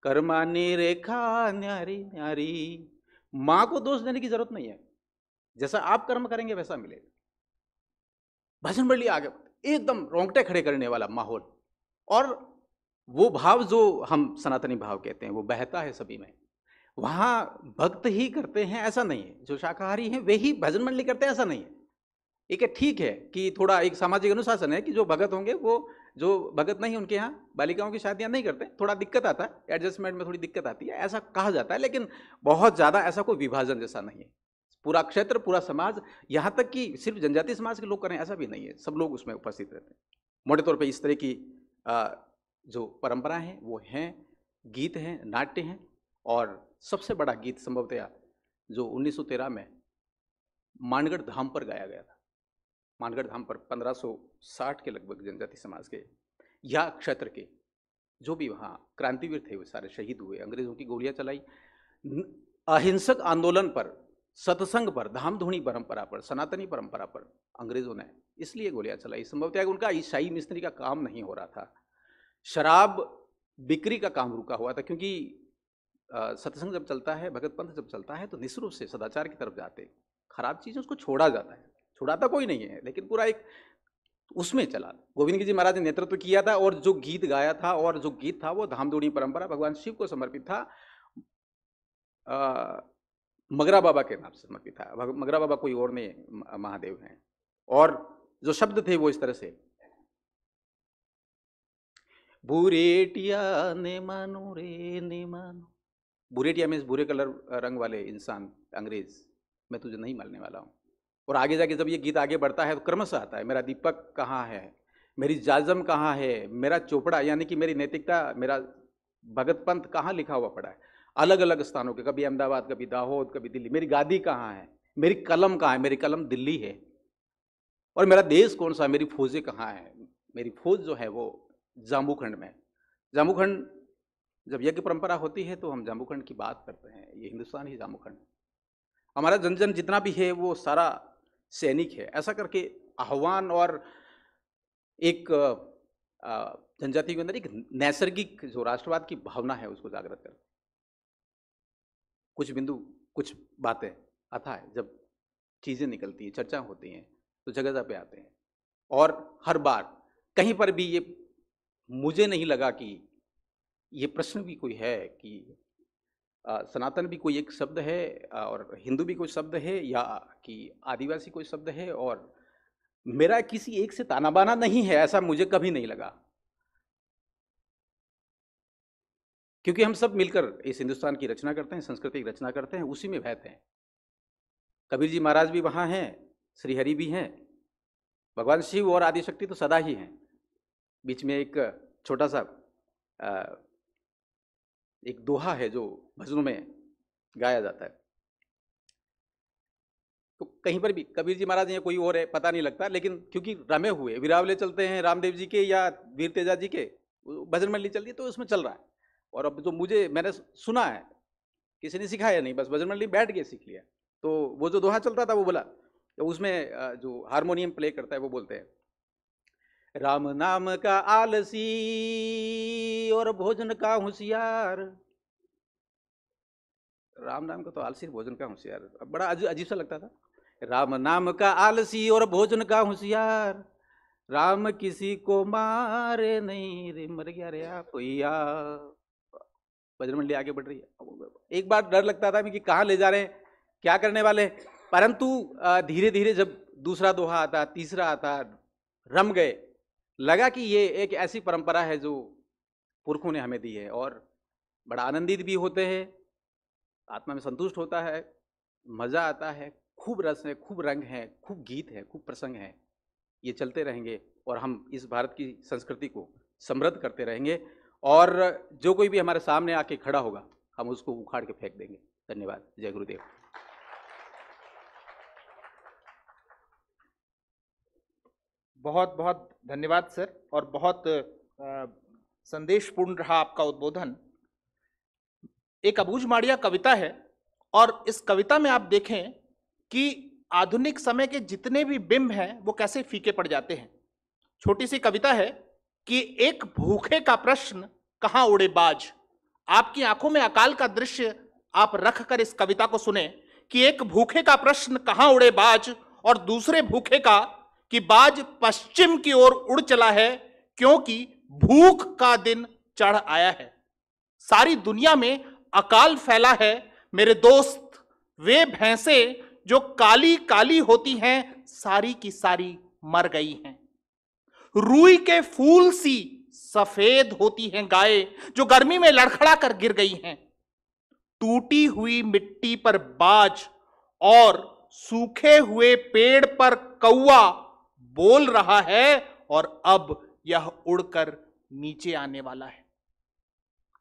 कर्मानी रेखा न्यारी न्यारी। मां को दोष देने की जरूरत नहीं है, जैसा आप कर्म करेंगे वैसा मिलेगा। भजन मंडली आगे एकदम रोंगटे खड़े करने वाला माहौल, और वो भाव जो हम सनातनी भाव कहते हैं वो बहता है सभी में। वहां भक्त ही करते हैं ऐसा नहीं है, जो शाकाहारी हैं वे ही भजन मंडली करते हैं ऐसा नहीं है। एक ठीक है कि थोड़ा एक सामाजिक अनुशासन है कि जो भगत होंगे वो, जो भगत नहीं उनके यहाँ बालिकाओं की शादियां नहीं करते, थोड़ा दिक्कत आता है, एडजस्टमेंट में थोड़ी दिक्कत आती है, ऐसा कहा जाता है। लेकिन बहुत ज्यादा ऐसा कोई विभाजन जैसा नहीं है। पूरा क्षेत्र, पूरा समाज, यहाँ तक कि सिर्फ जनजातीय समाज के लोग करें ऐसा भी नहीं है, सब लोग उसमें उपस्थित रहते हैं। मोटे तौर पे इस तरह की जो परंपरा हैं वो हैं, गीत हैं, नाट्य हैं। और सबसे बड़ा गीत संभवतः जो 1913 में मानगढ़ धाम पर गाया गया था, मानगढ़ धाम पर 1560 के लगभग जनजाति समाज के या क्षेत्र के जो भी वहाँ क्रांतिवीर थे वो सारे शहीद हुए, अंग्रेजों की गोलियां चलाई। अहिंसक आंदोलन पर, सत्संग पर, धामधूनी परंपरा पर, सनातनी परंपरा पर अंग्रेजों ने इसलिए गोलियां चलाई। संभवतः उनका ईसाई मिस्त्री का काम नहीं हो रहा था, शराब बिक्री का काम रुका हुआ था, क्योंकि सत्संग जब चलता है, भगत पंथ जब चलता है तो निश्चित रूप से सदाचार की तरफ जाते, खराब चीज़ उसको छोड़ा जाता है, छुड़ाता कोई नहीं है, लेकिन पूरा एक उसमें चला। गोविंद गिरी जी महाराज ने नेतृत्व किया था और जो गीत गाया था और जो गीत था वो धामधूनी परंपरा भगवान शिव को समर्पित था, मगरा बाबा के नाम से समर्पित था। मगरा बाबा कोई और नहीं, महादेव हैं। और जो शब्द थे वो इस तरह से, बुरेटिया ने मानो रे ने मानो, बुरेटिया में इस बुरे कलर रंग वाले इंसान अंग्रेज, मैं तुझे नहीं मारने वाला हूँ। और आगे जाके जब ये गीत आगे बढ़ता है तो क्रमशः आता है, मेरा दीपक कहाँ है, मेरी जाजम कहाँ है, मेरा चोपड़ा यानी कि मेरी नैतिकता, मेरा भगत पंथ कहाँ लिखा हुआ पड़ा है, अलग अलग स्थानों के, कभी अहमदाबाद, कभी दाहोद, कभी दिल्ली। मेरी गादी कहाँ है, मेरी कलम कहाँ है, मेरी कलम दिल्ली है। और मेरा देश कौन सा, मेरी फौजें कहाँ है, मेरी फौज जो है वो जाम्बूखंड में। जाम्बूखंड जब यज्ञ परंपरा होती है तो हम जाम्बूखंड की बात करते हैं, ये हिंदुस्तान ही जाम्बूखंड। हमारा जन जन जितना भी है वो सारा सैनिक है। ऐसा करके आह्वान और एक जनजाति के अंदर एक नैसर्गिक जो राष्ट्रवाद की भावना है उसको जागृत कर, कुछ बिंदु, कुछ बातें अथा है, जब चीज़ें निकलती हैं, चर्चा होती हैं तो जगह जगह पे आते हैं। और हर बार कहीं पर भी ये मुझे नहीं लगा कि ये प्रश्न भी कोई है कि सनातन भी कोई एक शब्द है और हिंदू भी कोई शब्द है, या कि आदिवासी कोई शब्द है, और मेरा किसी एक से ताना बाना नहीं है, ऐसा मुझे कभी नहीं लगा। क्योंकि हम सब मिलकर इस हिंदुस्तान की रचना करते हैं, संस्कृति की रचना करते हैं, उसी में बहते हैं। कबीर जी महाराज भी वहाँ हैं, श्री हरि भी हैं, भगवान शिव और आदिशक्ति तो सदा ही हैं। बीच में एक छोटा सा एक दोहा है जो भजनों में गाया जाता है। तो कहीं पर भी कबीर जी महाराज या कोई और है पता नहीं लगता, लेकिन क्योंकि रमे हुए विरावले चलते हैं रामदेव जी के या वीर तेजा जी के, भजन मंडली चल रही है तो उसमें चल रहा है। और अब जो मैंने सुना है, किसी ने सिखाया नहीं, बस भजन मंडली बैठ के सीख लिया। तो वो जो दोहा चलता था वो बोला, तो उसमें जो हारमोनियम प्ले करता है वो बोलते हैं, राम नाम का आलसी और भोजन का होशियार। राम नाम का तो आलसी, भोजन का होशियार, बड़ा अजीब सा लगता था। राम नाम का आलसी और भोजन का होशियार, राम किसी को मारे नहीं रे, मर गया रे आप भैया। भजन मंडली आगे बढ़ रही है। एक बार डर लगता था कि कहाँ ले जा रहे हैं, क्या करने वाले, परंतु धीरे धीरे जब दूसरा दोहा आता, तीसरा आता, रम गए। लगा कि ये एक ऐसी परंपरा है जो पुरखों ने हमें दी है, और बड़ा आनंदित भी होते हैं, आत्मा में संतुष्ट होता है, मज़ा आता है, खूब रस है, खूब रंग है, खूब गीत है, खूब प्रसंग है। ये चलते रहेंगे और हम इस भारत की संस्कृति को समृद्ध करते रहेंगे, और जो कोई भी हमारे सामने आके खड़ा होगा हम उसको उखाड़ के फेंक देंगे। धन्यवाद। जय गुरुदेव। बहुत बहुत धन्यवाद सर, और बहुत संदेशपूर्ण रहा आपका उद्बोधन। एक अबूझ माड़िया कविता है, और इस कविता में आप देखें कि आधुनिक समय के जितने भी बिंब हैं वो कैसे फीके पड़ जाते हैं। छोटी सी कविता है कि एक भूखे का प्रश्न कहां उड़े बाज। आपकी आंखों में अकाल का दृश्य आप रखकर इस कविता को सुने कि एक भूखे का प्रश्न कहां उड़े बाज, और दूसरे भूखे का कि बाज पश्चिम की ओर उड़ चला है, क्योंकि भूख का दिन चढ़ आया है। सारी दुनिया में अकाल फैला है मेरे दोस्त, वे भैंसें जो काली काली होती हैं सारी की सारी मर गई हैं। रूई के फूल सी सफेद होती हैं गायें जो गर्मी में लड़खड़ा कर गिर गई हैं। टूटी हुई मिट्टी पर बाज और सूखे हुए पेड़ पर कौवा बोल रहा है, और अब यह उड़कर नीचे आने वाला है।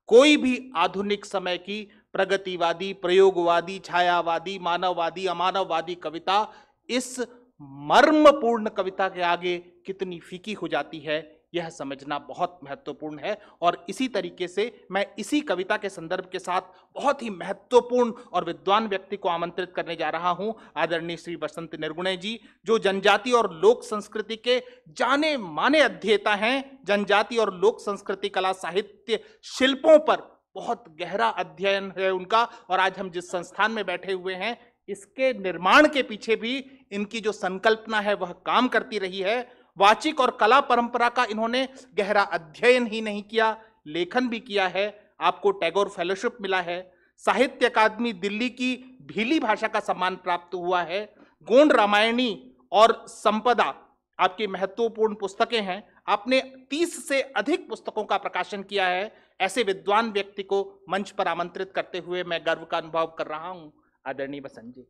कोई भी आधुनिक समय की प्रगतिवादी, प्रयोगवादी, छायावादी, मानववादी, अमानववादी कविता इस मर्मपूर्ण कविता के आगे कितनी फीकी हो जाती है, यह समझना बहुत महत्वपूर्ण है। और इसी तरीके से मैं इसी कविता के संदर्भ के साथ बहुत ही महत्वपूर्ण और विद्वान व्यक्ति को आमंत्रित करने जा रहा हूं, आदरणीय श्री बसंत निर्गुणे जी, जो जनजाति और लोक संस्कृति के जाने माने अध्येता हैं। जनजाति और लोक संस्कृति, कला, साहित्य, शिल्पों पर बहुत गहरा अध्ययन है उनका, और आज हम जिस संस्थान में बैठे हुए हैं इसके निर्माण के पीछे भी इनकी जो संकल्पना है वह काम करती रही है। वाचिक और कला परंपरा का इन्होंने गहरा अध्ययन ही नहीं किया, लेखन भी किया है। आपको टैगोर फेलोशिप मिला है, साहित्य अकादमी दिल्ली की भीली भाषा का सम्मान प्राप्त हुआ है। गोंड रामायणी और संपदा आपकी महत्वपूर्ण पुस्तकें हैं। आपने 30 से अधिक पुस्तकों का प्रकाशन किया है। ऐसे विद्वान व्यक्ति को मंच पर आमंत्रित करते हुए मैं गर्व का अनुभव कर रहा हूं। आदरणीय बसंत जी।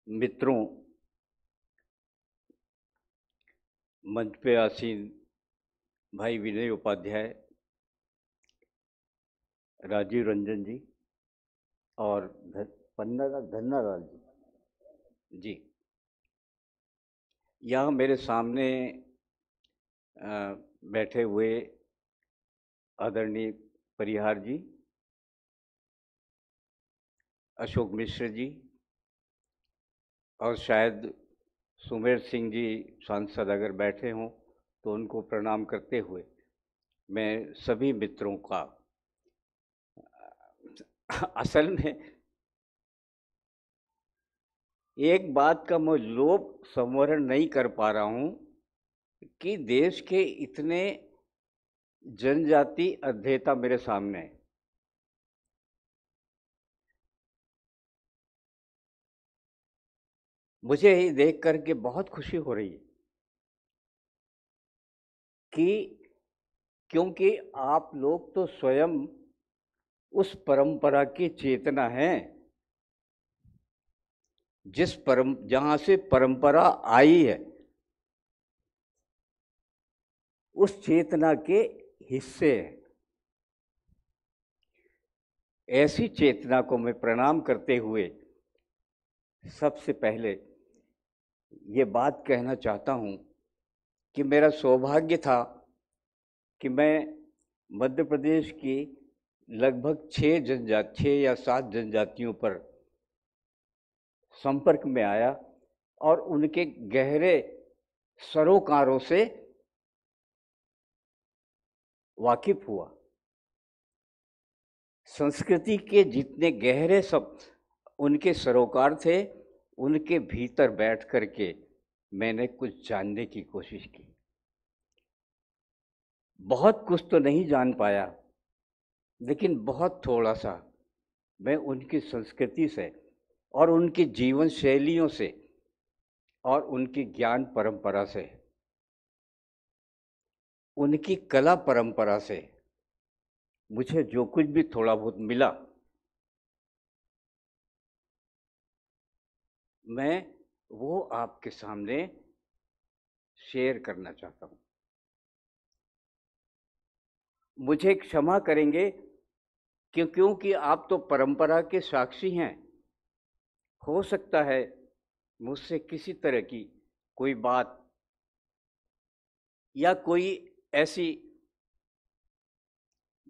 मित्रों, मंच पे आसीन भाई विनय उपाध्याय, राजीव रंजन जी और धन्नालाल जी, यहाँ मेरे सामने बैठे हुए आदरणीय परिहार जी, अशोक मिश्र जी और शायद सुमेर सिंह जी सांसद अगर बैठे हों तो उनको प्रणाम करते हुए मैं सभी मित्रों का असल में एक बात का मैं लोभ संवरण नहीं कर पा रहा हूं कि देश के इतने जनजाति अध्येता मेरे सामने हैं। मुझे ये देख करके बहुत खुशी हो रही है कि क्योंकि आप लोग तो स्वयं उस परंपरा की चेतना है जहां से परंपरा आई है, उस चेतना के हिस्से हैं। ऐसी चेतना को मैं प्रणाम करते हुए सबसे पहले ये बात कहना चाहता हूं कि मेरा सौभाग्य था कि मैं मध्य प्रदेश की लगभग 6 या 7 जनजातियों पर संपर्क में आया और उनके गहरे सरोकारों से वाकिफ हुआ। संस्कृति के जितने गहरे सब उनके सरोकार थे, उनके भीतर बैठ करके मैंने कुछ जानने की कोशिश की। बहुत कुछ तो नहीं जान पाया, लेकिन बहुत थोड़ा सा मैं उनकी संस्कृति से और उनकी जीवन शैलियों से और उनकी ज्ञान परंपरा से, उनकी कला परंपरा से मुझे जो कुछ भी थोड़ा बहुत मिला, मैं वो आपके सामने शेयर करना चाहता हूं। मुझे क्षमा करेंगे क्योंकि आप तो परंपरा के साक्षी हैं। हो सकता है मुझसे किसी तरह की कोई बात या कोई ऐसी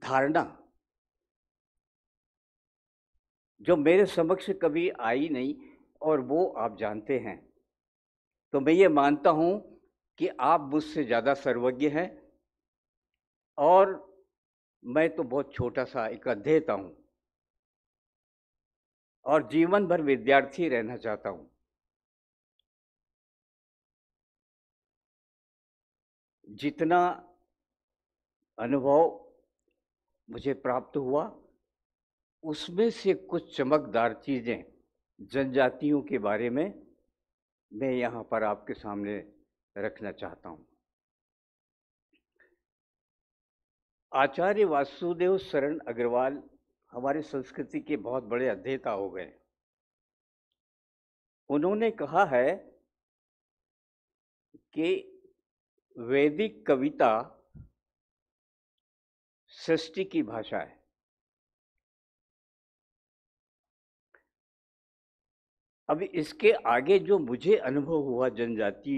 धारणा जो मेरे समक्ष कभी आई नहीं और वो आप जानते हैं, तो मैं ये मानता हूं कि आप मुझसे ज़्यादा सर्वज्ञ हैं और मैं तो बहुत छोटा सा एक अध्येता हूं और जीवन भर विद्यार्थी रहना चाहता हूं। जितना अनुभव मुझे प्राप्त हुआ, उसमें से कुछ चमकदार चीज़ें जनजातियों के बारे में मैं यहाँ पर आपके सामने रखना चाहता हूँ। आचार्य वासुदेव शरण अग्रवाल हमारी संस्कृति के बहुत बड़े अध्येता हो गए। उन्होंने कहा है कि वैदिक कविता सृष्टि की भाषा है। अब इसके आगे जो मुझे अनुभव हुआ जनजाति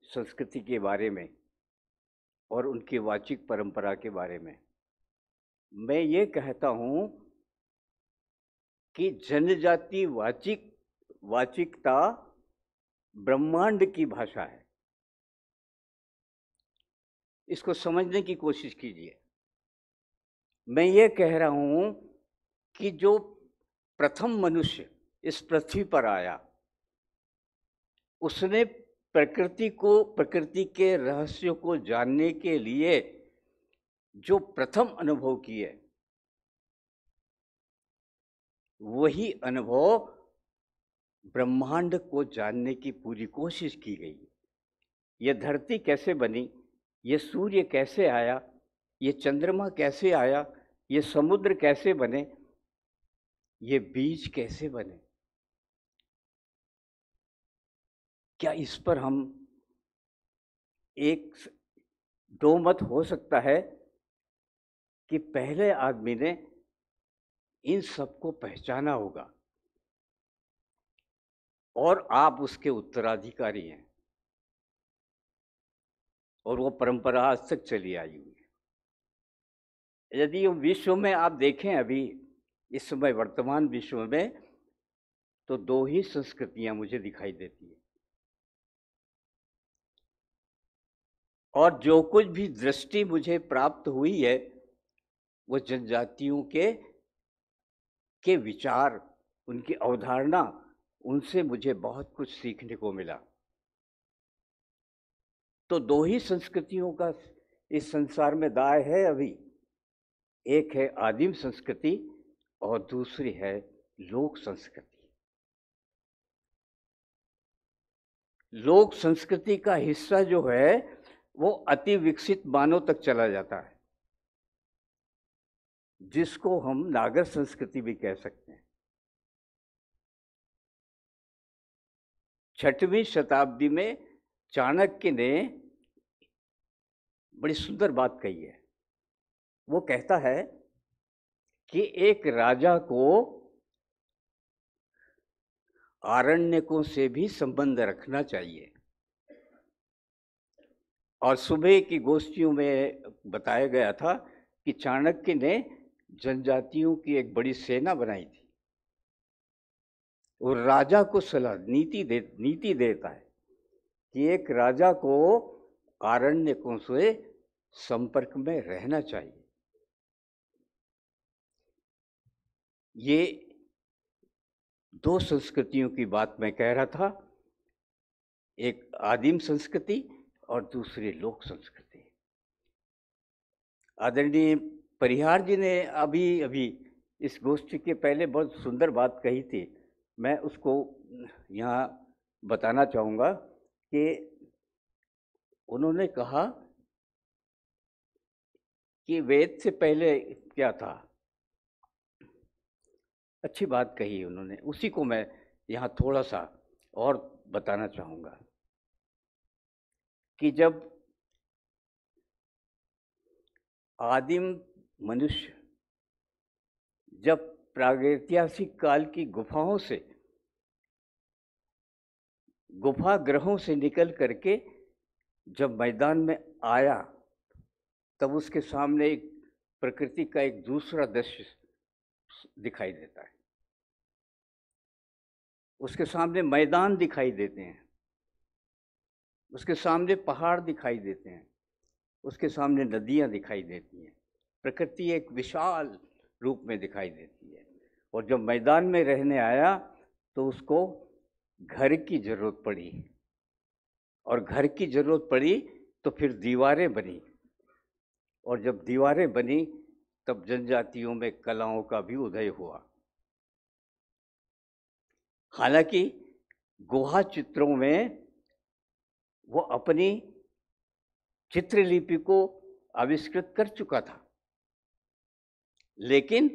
संस्कृति के बारे में और उनकी वाचिक परंपरा के बारे में, मैं ये कहता हूं कि जनजाति वाचिकता ब्रह्मांड की भाषा है। इसको समझने की कोशिश कीजिए। मैं ये कह रहा हूं कि जो प्रथम मनुष्य इस पृथ्वी पर आया, उसने प्रकृति के रहस्यों को जानने के लिए जो प्रथम अनुभव की है वही अनुभव ब्रह्मांड को जानने की पूरी कोशिश की गई। यह धरती कैसे बनी, ये सूर्य कैसे आया, ये चंद्रमा कैसे आया, ये समुद्र कैसे बने, ये बीज कैसे बने, क्या इस पर हम एक दो मत हो सकता है कि पहले आदमी ने इन सबको पहचाना होगा और आप उसके उत्तराधिकारी हैं और वो परंपरा आज तक चली आई हुई है। यदि विश्व में आप देखें अभी इस समय वर्तमान विश्व में तो दो ही संस्कृतियां मुझे दिखाई देती है, और जो कुछ भी दृष्टि मुझे प्राप्त हुई है वो जनजातियों के विचार, उनकी अवधारणा, उनसे मुझे बहुत कुछ सीखने को मिला। तो दो ही संस्कृतियों का इस संसार में दाय है अभी, एक है आदिम संस्कृति और दूसरी है लोक संस्कृति। लोक संस्कृति का हिस्सा जो है वो अति विकसित मानव तक चला जाता है, जिसको हम नागर संस्कृति भी कह सकते हैं। 6वीं शताब्दी में चाणक्य ने बड़ी सुंदर बात कही है। वो कहता है कि एक राजा को आरण्यकों से भी संबंध रखना चाहिए। और सुबह की गोष्ठियों में बताया गया था कि चाणक्य ने जनजातियों की एक बड़ी सेना बनाई थी और राजा को सलाह नीति देता है कि एक राजा को आरण्यकों से संपर्क में रहना चाहिए। ये दो संस्कृतियों की बात मैं कह रहा था, एक आदिम संस्कृति और दूसरी लोक संस्कृति। आदरणीय परिहार जी ने अभी इस गोष्ठी के पहले बहुत सुंदर बात कही थी, मैं उसको यहाँ बताना चाहूँगा कि उन्होंने कहा कि वेद से पहले क्या था। अच्छी बात कही उन्होंने, उसी को मैं यहाँ थोड़ा सा और बताना चाहूँगा कि जब आदिम मनुष्य जब प्रागैतिहासिक काल की गुफाओं से, गुफा ग्रहों से निकल करके जब मैदान में आया, तब उसके सामने एक प्रकृति का एक दूसरा दृश्य दिखाई देता है। उसके सामने मैदान दिखाई देते हैं, उसके सामने पहाड़ दिखाई देते हैं, उसके सामने नदियाँ दिखाई देती हैं। प्रकृति एक विशाल रूप में दिखाई देती है। और जब मैदान में रहने आया तो उसको घर की जरूरत पड़ी, और घर की जरूरत पड़ी तो फिर दीवारें बनी, और जब दीवारें बनी तब जनजातियों में कलाओं का भी उदय हुआ। हालांकि गुहा चित्रों में वो अपनी चित्रलिपि को आविष्कृत कर चुका था, लेकिन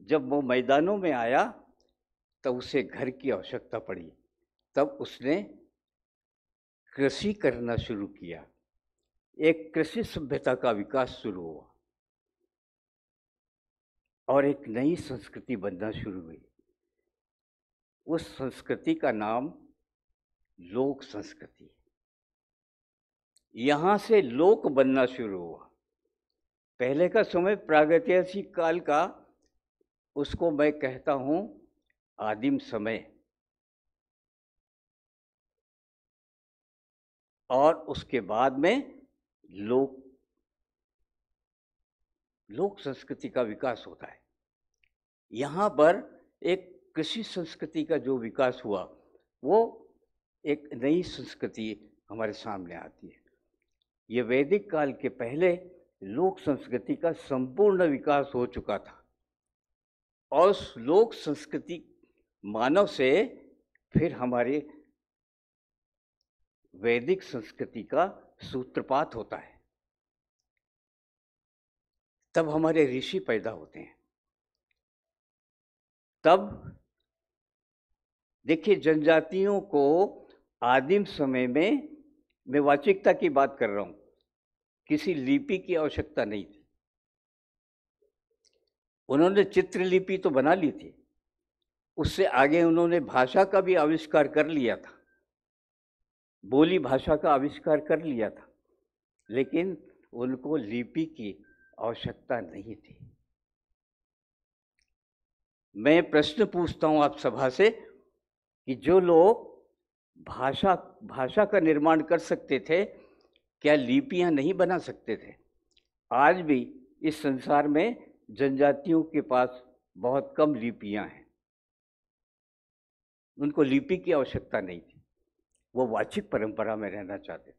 जब वो मैदानों में आया तब उसे घर की आवश्यकता पड़ी। तब उसने कृषि करना शुरू किया, एक कृषि सभ्यता का विकास शुरू हुआ और एक नई संस्कृति बनना शुरू हुई। उस संस्कृति का नाम लोक संस्कृति। यहाँ से लोक बनना शुरू हुआ। पहले का समय प्रागैतिहासिक काल का, उसको मैं कहता हूँ आदिम समय, और उसके बाद में लोक संस्कृति का विकास होता है। यहाँ पर एक कृषि संस्कृति का जो विकास हुआ, वो एक नई संस्कृति हमारे सामने आती है। ये वैदिक काल के पहले लोक संस्कृति का संपूर्ण विकास हो चुका था और उस लोक संस्कृति मानव से फिर हमारे वैदिक संस्कृति का सूत्रपात होता है। तब हमारे ऋषि पैदा होते हैं। तब देखिए, जनजातियों को आदिम समय में, मैं वाचिकता की बात कर रहा हूं, किसी लिपि की आवश्यकता नहीं थी। उन्होंने चित्रलिपि तो बना ली थी, उससे आगे उन्होंने भाषा का भी आविष्कार कर लिया था, बोली भाषा का आविष्कार कर लिया था, लेकिन उनको लिपि की आवश्यकता नहीं थी। मैं प्रश्न पूछता हूं आप सभा से कि जो लोग भाषा का निर्माण कर सकते थे, क्या लिपियां नहीं बना सकते थे? आज भी इस संसार में जनजातियों के पास बहुत कम लिपियां हैं। उनको लिपि की आवश्यकता नहीं थी, वो वाचिक परंपरा में रहना चाहते थे।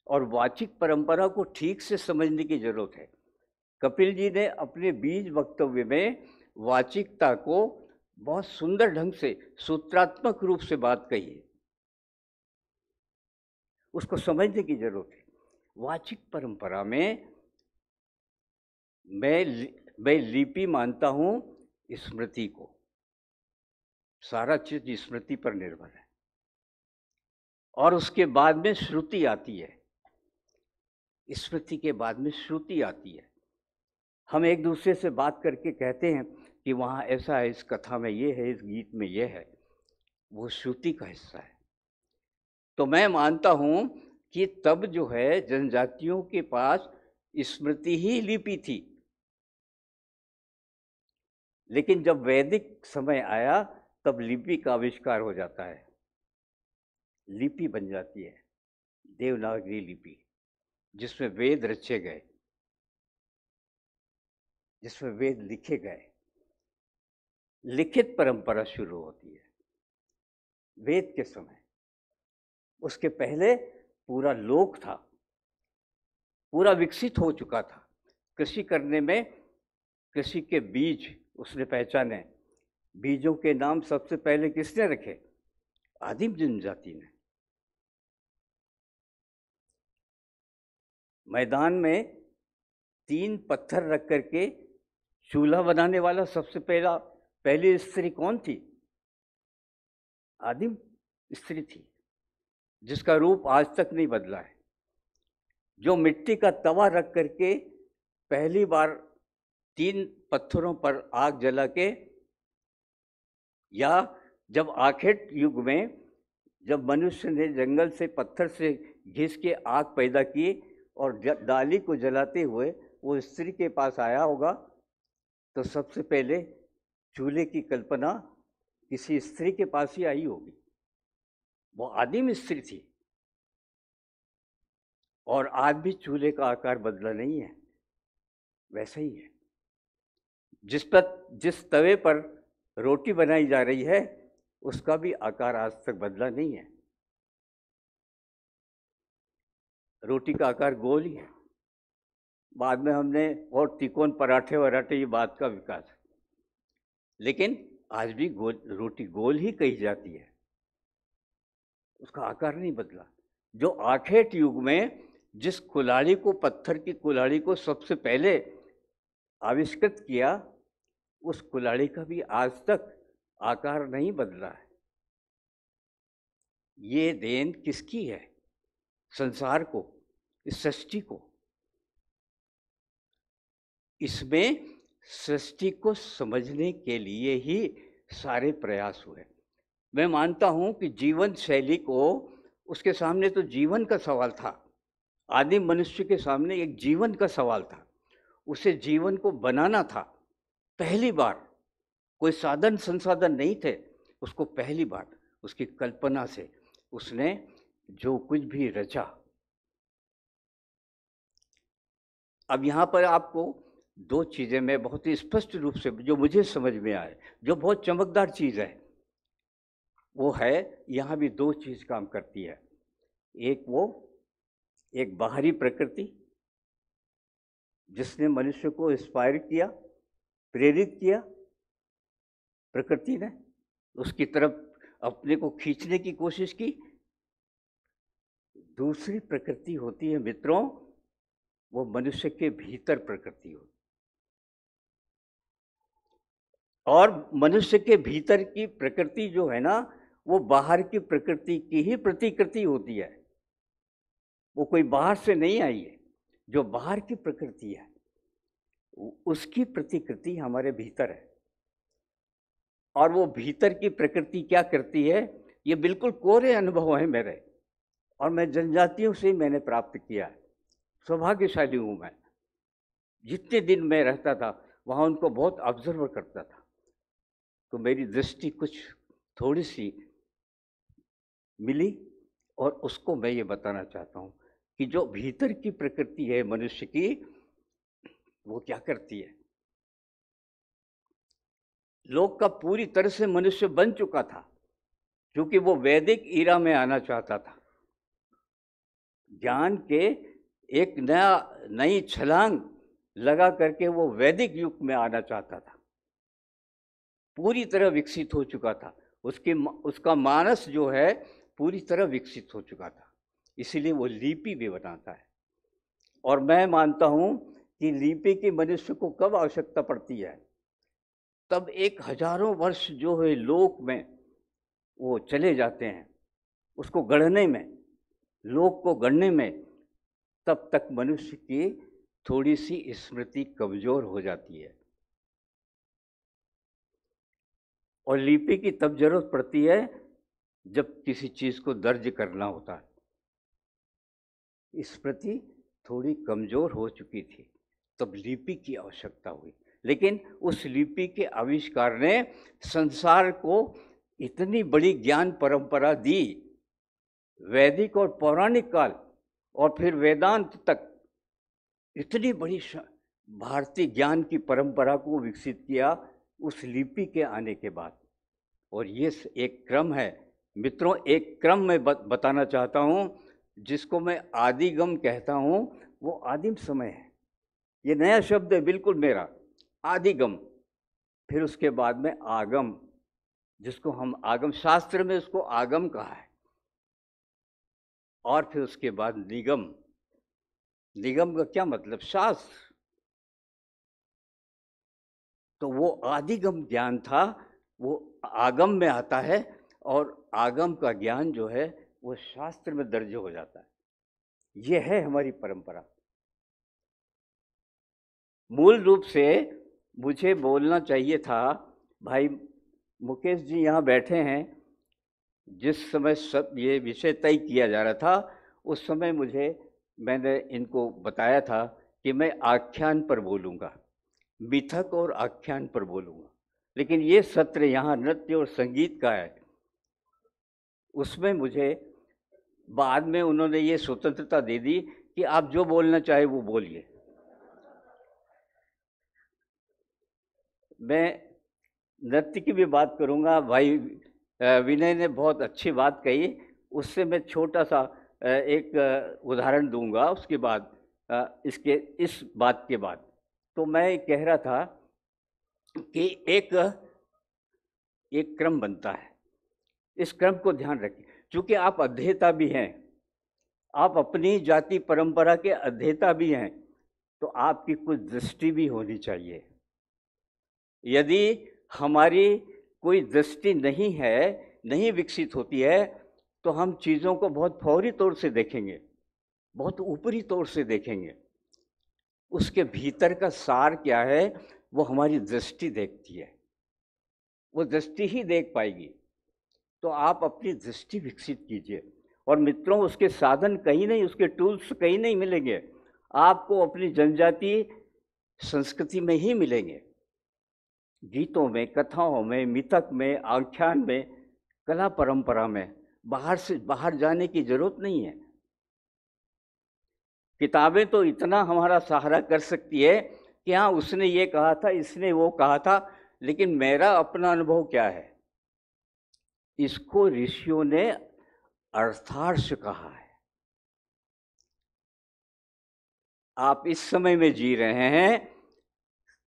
और वाचिक परंपरा को ठीक से समझने की जरूरत है। कपिल जी ने अपने बीज वक्तव्य में वाचिकता को बहुत सुंदर ढंग से, सूत्रात्मक रूप से बात कही है, उसको समझने की जरूरत है। वाचिक परंपरा में मैं लिपि मानता हूं स्मृति को। सारा चीज स्मृति पर निर्भर है और उसके बाद में श्रुति आती है। स्मृति के बाद में श्रुति आती है। हम एक दूसरे से बात करके कहते हैं कि वहाँ ऐसा है, इस कथा में ये है, इस गीत में ये है, वो श्रुति का हिस्सा है। तो मैं मानता हूँ कि तब जो है जनजातियों के पास स्मृति ही लिपि थी, लेकिन जब वैदिक समय आया तब लिपि का आविष्कार हो जाता है। लिपि बन जाती है देवनागरी लिपि, जिसमें वेद रचे गए, जिसमें वेद लिखे गए। लिखित परंपरा शुरू होती है वेद के समय। उसके पहले पूरा लोक था, पूरा विकसित हो चुका था। कृषि करने में कृषि के बीज उसने पहचाने। बीजों के नाम सबसे पहले किसने रखे? आदिम जनजाति ने। मैदान में 3 पत्थर रख करके चूल्हा बनाने वाला सबसे पहली स्त्री कौन थी? आदिम स्त्री थी, जिसका रूप आज तक नहीं बदला है। जो मिट्टी का तवा रख करके पहली बार 3 पत्थरों पर आग जला के, या जब आखेट युग में जब मनुष्य ने जंगल से पत्थर से घिस के आग पैदा की और डाली को जलाते हुए वो स्त्री के पास आया होगा, तो सबसे पहले चूल्हे की कल्पना किसी स्त्री के पास ही आई होगी। वो आदिम स्त्री थी। और आज भी चूल्हे का आकार बदला नहीं है, वैसा ही है। जिस तवे पर रोटी बनाई जा रही है उसका भी आकार आज तक बदला नहीं है। रोटी का आकार गोल ही है। बाद में हमने और तिकोन पराठे वराठे, ये बात का विकास है, लेकिन आज भी रोटी गोल ही कही जाती है, उसका आकार नहीं बदला। जो आखेट युग में जिस कुल्हाड़ी को, पत्थर की कुल्हाड़ी को सबसे पहले आविष्कृत किया, उस कुल्हाड़ी का भी आज तक आकार नहीं बदला है। ये देन किसकी है? संसार को, इस सृष्टि को। इसमें सृष्टि को समझने के लिए ही सारे प्रयास हुए। मैं मानता हूं कि जीवन शैली को, उसके सामने तो जीवन का सवाल था। आदिम मनुष्य के सामने एक जीवन का सवाल था। उसे जीवन को बनाना था। पहली बार कोई साधन संसाधन नहीं थे, उसको पहली बार उसकी कल्पना से उसने जो कुछ भी रचा। अब यहाँ पर आपको 2 चीज़ें मैं बहुत ही स्पष्ट रूप से, जो मुझे समझ में आए, जो बहुत चमकदार चीज़ है, वो है यहाँ भी 2 चीज़ काम करती है। एक बाहरी प्रकृति जिसने मनुष्य को इंस्पायर किया, प्रेरित किया, प्रकृति ने उसकी तरफ अपने को खींचने की कोशिश की। दूसरी प्रकृति होती है मित्रों, वो मनुष्य के भीतर प्रकृति होती है। और मनुष्य के भीतर की प्रकृति जो है ना, वो बाहर की प्रकृति की ही प्रतिकृति होती है। वो कोई बाहर से नहीं आई है। जो बाहर की प्रकृति है उसकी प्रतिकृति हमारे भीतर है। और वो भीतर की प्रकृति क्या करती है, ये बिल्कुल कोरे अनुभव है मेरे, और मैं जनजातियों से मैंने प्राप्त किया है। सौभाग्यशाली हूँ मैं। जितने दिन मैं रहता था वहाँ उनको बहुत ऑब्जर्व करता था, तो मेरी दृष्टि कुछ थोड़ी सी मिली। और उसको मैं ये बताना चाहता हूँ कि जो भीतर की प्रकृति है मनुष्य की, वो क्या करती है। लोक का पूरी तरह से मनुष्य बन चुका था, क्योंकि वो वैदिक ईरा में आना चाहता था। ज्ञान के एक नई छलांग लगा करके वो वैदिक युग में आना चाहता था। पूरी तरह विकसित हो चुका था। उसका मानस जो है पूरी तरह विकसित हो चुका था। इसीलिए वो लिपि भी बनाता है। और मैं मानता हूँ कि लिपि की मनुष्य को कब आवश्यकता पड़ती है, तब एक हजारों वर्ष जो है लोक में वो चले जाते हैं, उसको गढ़ने में, लोक को गढ़ने में, तब तक मनुष्य की थोड़ी सी स्मृति कमजोर हो जाती है। और लिपि की तब जरूरत पड़ती है जब किसी चीज को दर्ज करना होता है। स्मृति थोड़ी कमजोर हो चुकी थी, तब लिपि की आवश्यकता हुई। लेकिन उस लिपि के आविष्कार ने संसार को इतनी बड़ी ज्ञान परंपरा दी, वैदिक और पौराणिक काल और फिर वेदांत तक इतनी बड़ी भारतीय ज्ञान की परंपरा को विकसित किया उस लिपि के आने के बाद। और ये एक क्रम है मित्रों, एक क्रम मैं बताना चाहता हूँ, जिसको मैं आदिगम कहता हूँ। वो आदिम समय है। ये नया शब्द है बिल्कुल मेरा, आदिगम। फिर उसके बाद में आगम, जिसको हम आगम शास्त्र में उसको आगम कहा है। और फिर उसके बाद निगम। निगम का क्या मतलब, शास्त्र। तो वो आदिगम ज्ञान था, वो आगम में आता है, और आगम का ज्ञान जो है वो शास्त्र में दर्ज हो जाता है। ये है हमारी परंपरा। मूल रूप से मुझे बोलना चाहिए था, भाई मुकेश जी यहाँ बैठे हैं, जिस समय सब ये विषय तय किया जा रहा था उस समय मैंने इनको बताया था कि मैं आख्यान पर बोलूँगा, मिथक और आख्यान पर बोलूँगा। लेकिन ये सत्र यहाँ नृत्य और संगीत का है, उसमें मुझे बाद में उन्होंने ये स्वतंत्रता दे दी कि आप जो बोलना चाहे वो बोलिए। मैं नृत्य की भी बात करूँगा। भाई विनय ने बहुत अच्छी बात कही, उससे मैं छोटा सा एक उदाहरण दूंगा उसके बाद, इस बात के बाद। तो मैं कह रहा था कि एक क्रम बनता है। इस क्रम को ध्यान रखिए, क्योंकि आप अध्येता भी हैं, आप अपनी जाति परंपरा के अध्येता भी हैं, तो आपकी कुछ दृष्टि भी होनी चाहिए। यदि हमारी कोई दृष्टि नहीं है, नहीं विकसित होती है, तो हम चीज़ों को बहुत फौरी तौर से देखेंगे, बहुत ऊपरी तौर से देखेंगे। उसके भीतर का सार क्या है वो हमारी दृष्टि देखती है, वो दृष्टि ही देख पाएगी। तो आप अपनी दृष्टि विकसित कीजिए। और मित्रों, उसके साधन कहीं नहीं, उसके टूल्स कहीं नहीं मिलेंगे, आपको अपनी जनजाति संस्कृति में ही मिलेंगे। गीतों में, कथाओं में, मिथक में, आख्यान में, कला परंपरा में। बाहर जाने की जरूरत नहीं है। किताबें तो इतना हमारा सहारा कर सकती है कि हाँ उसने ये कहा था, इसने वो कहा था, लेकिन मेरा अपना अनुभव क्या है, इसको ऋषियों ने अर्थार्थ कहा है। आप इस समय में जी रहे हैं,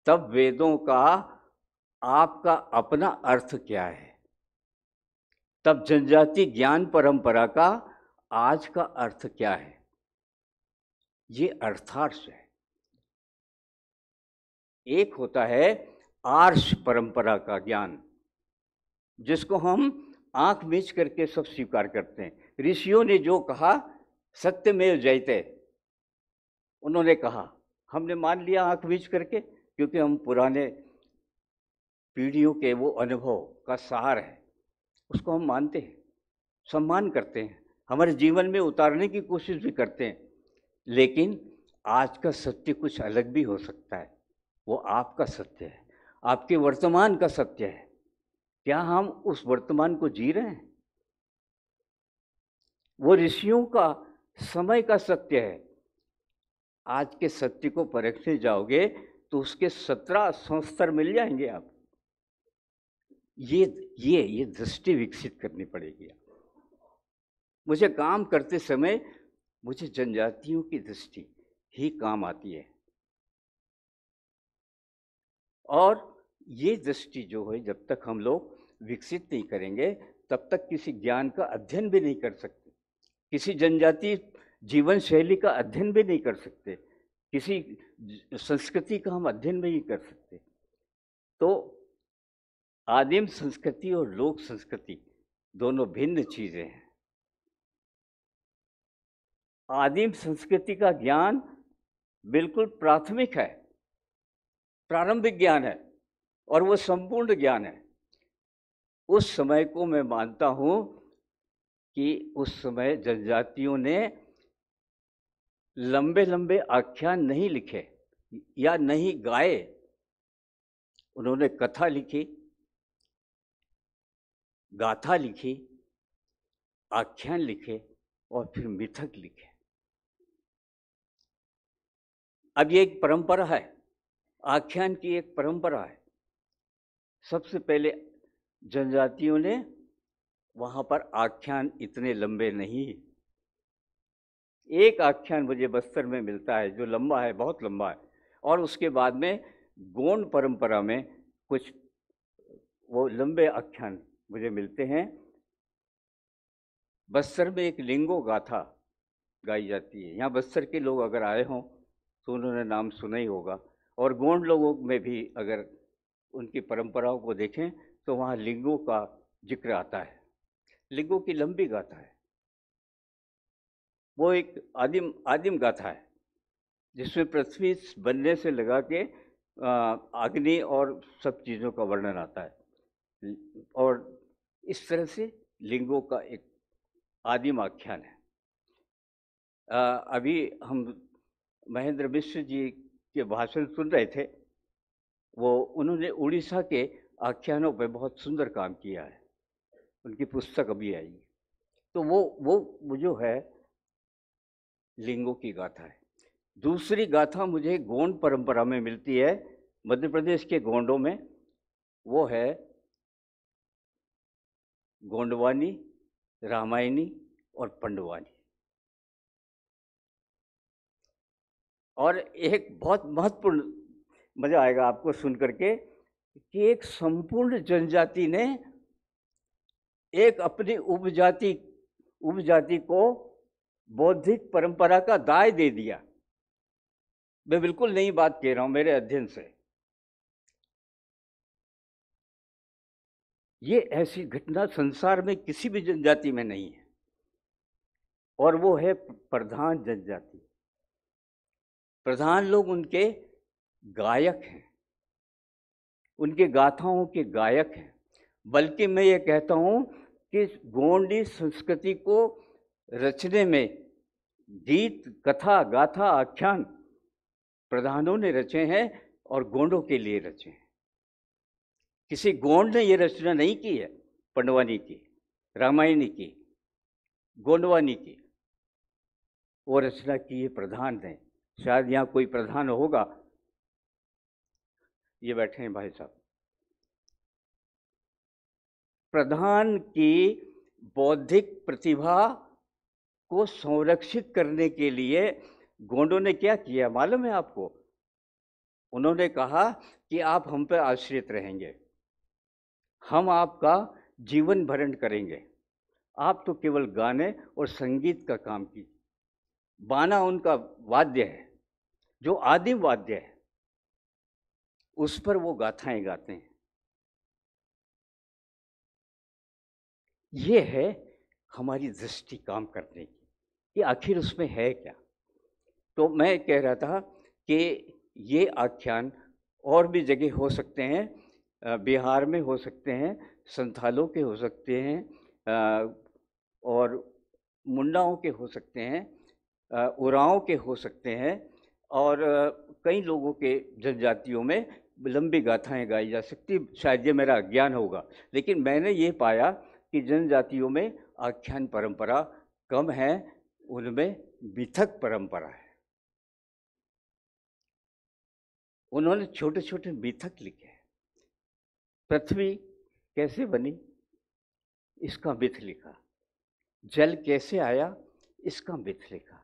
तब वेदों का आपका अपना अर्थ क्या है, तब जनजाति ज्ञान परंपरा का आज का अर्थ क्या है, ये अर्थार्थ है। एक होता है आर्ष परंपरा का ज्ञान, जिसको हम आंख मीच करके सब स्वीकार करते हैं। ऋषियों ने जो कहा सत्यमेव जयते, उन्होंने कहा, हमने मान लिया आंख मीच करके, क्योंकि हम पुराने पीढ़ियों के वो अनुभव का सार है, उसको हम मानते हैं, सम्मान करते हैं, हमारे जीवन में उतारने की कोशिश भी करते हैं। लेकिन आज का सत्य कुछ अलग भी हो सकता है। वो आपका सत्य है, आपके वर्तमान का सत्य है। क्या हम उस वर्तमान को जी रहे हैं? वो ऋषियों का समय का सत्य है। आज के सत्य को परखने जाओगे तो उसके 17 संस्तर मिल जाएंगे आप। ये दृष्टि विकसित करनी पड़ेगी। मुझे काम करते समय मुझे जनजातियों की दृष्टि ही काम आती है, और ये दृष्टि जो है जब तक हम लोग विकसित नहीं करेंगे तब तक किसी ज्ञान का अध्ययन भी नहीं कर सकते, किसी जनजातीय जीवन शैली का अध्ययन भी नहीं कर सकते, किसी संस्कृति का हम अध्ययन भी नहीं कर सकते। तो आदिम संस्कृति और लोक संस्कृति दोनों भिन्न चीजें हैं। आदिम संस्कृति का ज्ञान बिल्कुल प्राथमिक है, प्रारंभिक ज्ञान है, और वो संपूर्ण ज्ञान है। उस समय को मैं मानता हूं कि उस समय जनजातियों ने लंबे लंबे आख्यान नहीं लिखे या नहीं गाए, उन्होंने कथा लिखी, गाथा लिखी, आख्यान लिखे और फिर मिथक लिखे। अब ये एक परंपरा है, आख्यान की एक परंपरा है। सबसे पहले जनजातियों ने वहाँ पर आख्यान इतने लंबे नहीं, एक आख्यान मुझे बस्तर में मिलता है जो लंबा है, बहुत लंबा है, और उसके बाद में गोंड परंपरा में कुछ वो लंबे आख्यान मुझे मिलते हैं। बस्तर में एक लिंगो गाथा गाई जाती है। यहाँ बस्तर के लोग अगर आए हों तो उन्होंने नाम सुना ही होगा, और गोंड लोगों में भी अगर उनकी परंपराओं को देखें तो वहाँ लिंगों का जिक्र आता है। लिंगों की लंबी गाथा है, वो एक आदिम गाथा है जिसमें पृथ्वी बनने से लगा के अग्नि और सब चीज़ों का वर्णन आता है, और इस तरह से लिंगों का एक आदिम आख्यान है। अभी हम महेंद्र मिश्र जी के भाषण सुन रहे थे, वो उन्होंने उड़ीसा के आख्यानों पे बहुत सुंदर काम किया है, उनकी पुस्तक अभी आई। तो वो जो है लिंगों की गाथा है। दूसरी गाथा मुझे गोंड परंपरा में मिलती है, मध्य प्रदेश के गोंडों में, वो है गोंडवानी, रामायणी और पंडवानी। और एक बहुत महत्वपूर्ण, मजा आएगा आपको सुन करके, कि एक संपूर्ण जनजाति ने एक अपनी उपजाति को बौद्धिक परंपरा का दाय दे दिया। मैं बिल्कुल नई बात कह रहा हूं मेरे अध्ययन से। ये ऐसी घटना संसार में किसी भी जनजाति में नहीं है, और वो है प्रधान जनजाति। प्रधान लोग उनके गायक हैं, उनके गाथाओं के गायक हैं। बल्कि मैं ये कहता हूं कि गोंडी संस्कृति को रचने में गीत, कथा, गाथा, आख्यान प्रधानों ने रचे हैं और गोंडों के लिए रचे हैं। किसी गोंड ने ये रचना नहीं की है, पंडवानी की, रामायणी की, गोंडवानी की, वो रचना की है प्रधान ने। शायद यहाँ कोई प्रधान होगा, ये बैठे हैं भाई साहब। प्रधान की बौद्धिक प्रतिभा को संरक्षित करने के लिए गोंडों ने क्या किया मालूम है आपको? उन्होंने कहा कि आप हम पे आश्रित रहेंगे, हम आपका जीवन भरण करेंगे, आप तो केवल गाने और संगीत का काम कीजिए। बाना उनका वाद्य है, जो आदिम वाद्य है, उस पर वो गाथाएं गाते हैं। ये है हमारी दृष्टि काम करने की कि आखिर उसमें है क्या। तो मैं कह रहा था कि ये आख्यान और भी जगह हो सकते हैं, बिहार में हो सकते हैं, संथालों के हो सकते हैं, और मुंडाओं के हो सकते हैं, उरांव के हो सकते हैं, और कई लोगों के जनजातियों में लंबी गाथाएं गाई जा सकती। शायद ये मेरा अज्ञान होगा, लेकिन मैंने ये पाया कि जनजातियों में आख्यान परंपरा कम है, उनमें मिथक परंपरा है। उन्होंने छोटे छोटे मिथक लिखे हैं। पृथ्वी कैसे बनी, इसका मिथ लिखा। जल कैसे आया, इसका मिथ लिखा।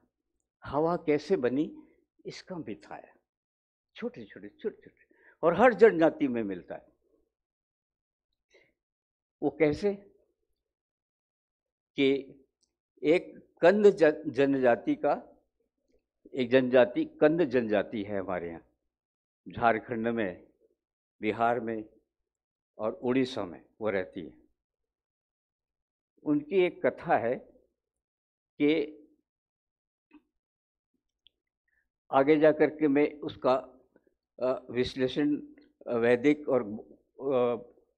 हवा कैसे बनी, इसका मिथ आया। छोटे छोटे छोटे छोटे, और हर जनजाति में मिलता है। वो कैसे कि एक कंद जनजाति का, एक जनजाति कंद जनजाति है हमारे यहाँ, झारखंड में, बिहार में और उड़ीसा में वो रहती है। उनकी एक कथा है कि आगे जाकर के मैं उसका विश्लेषण वैदिक और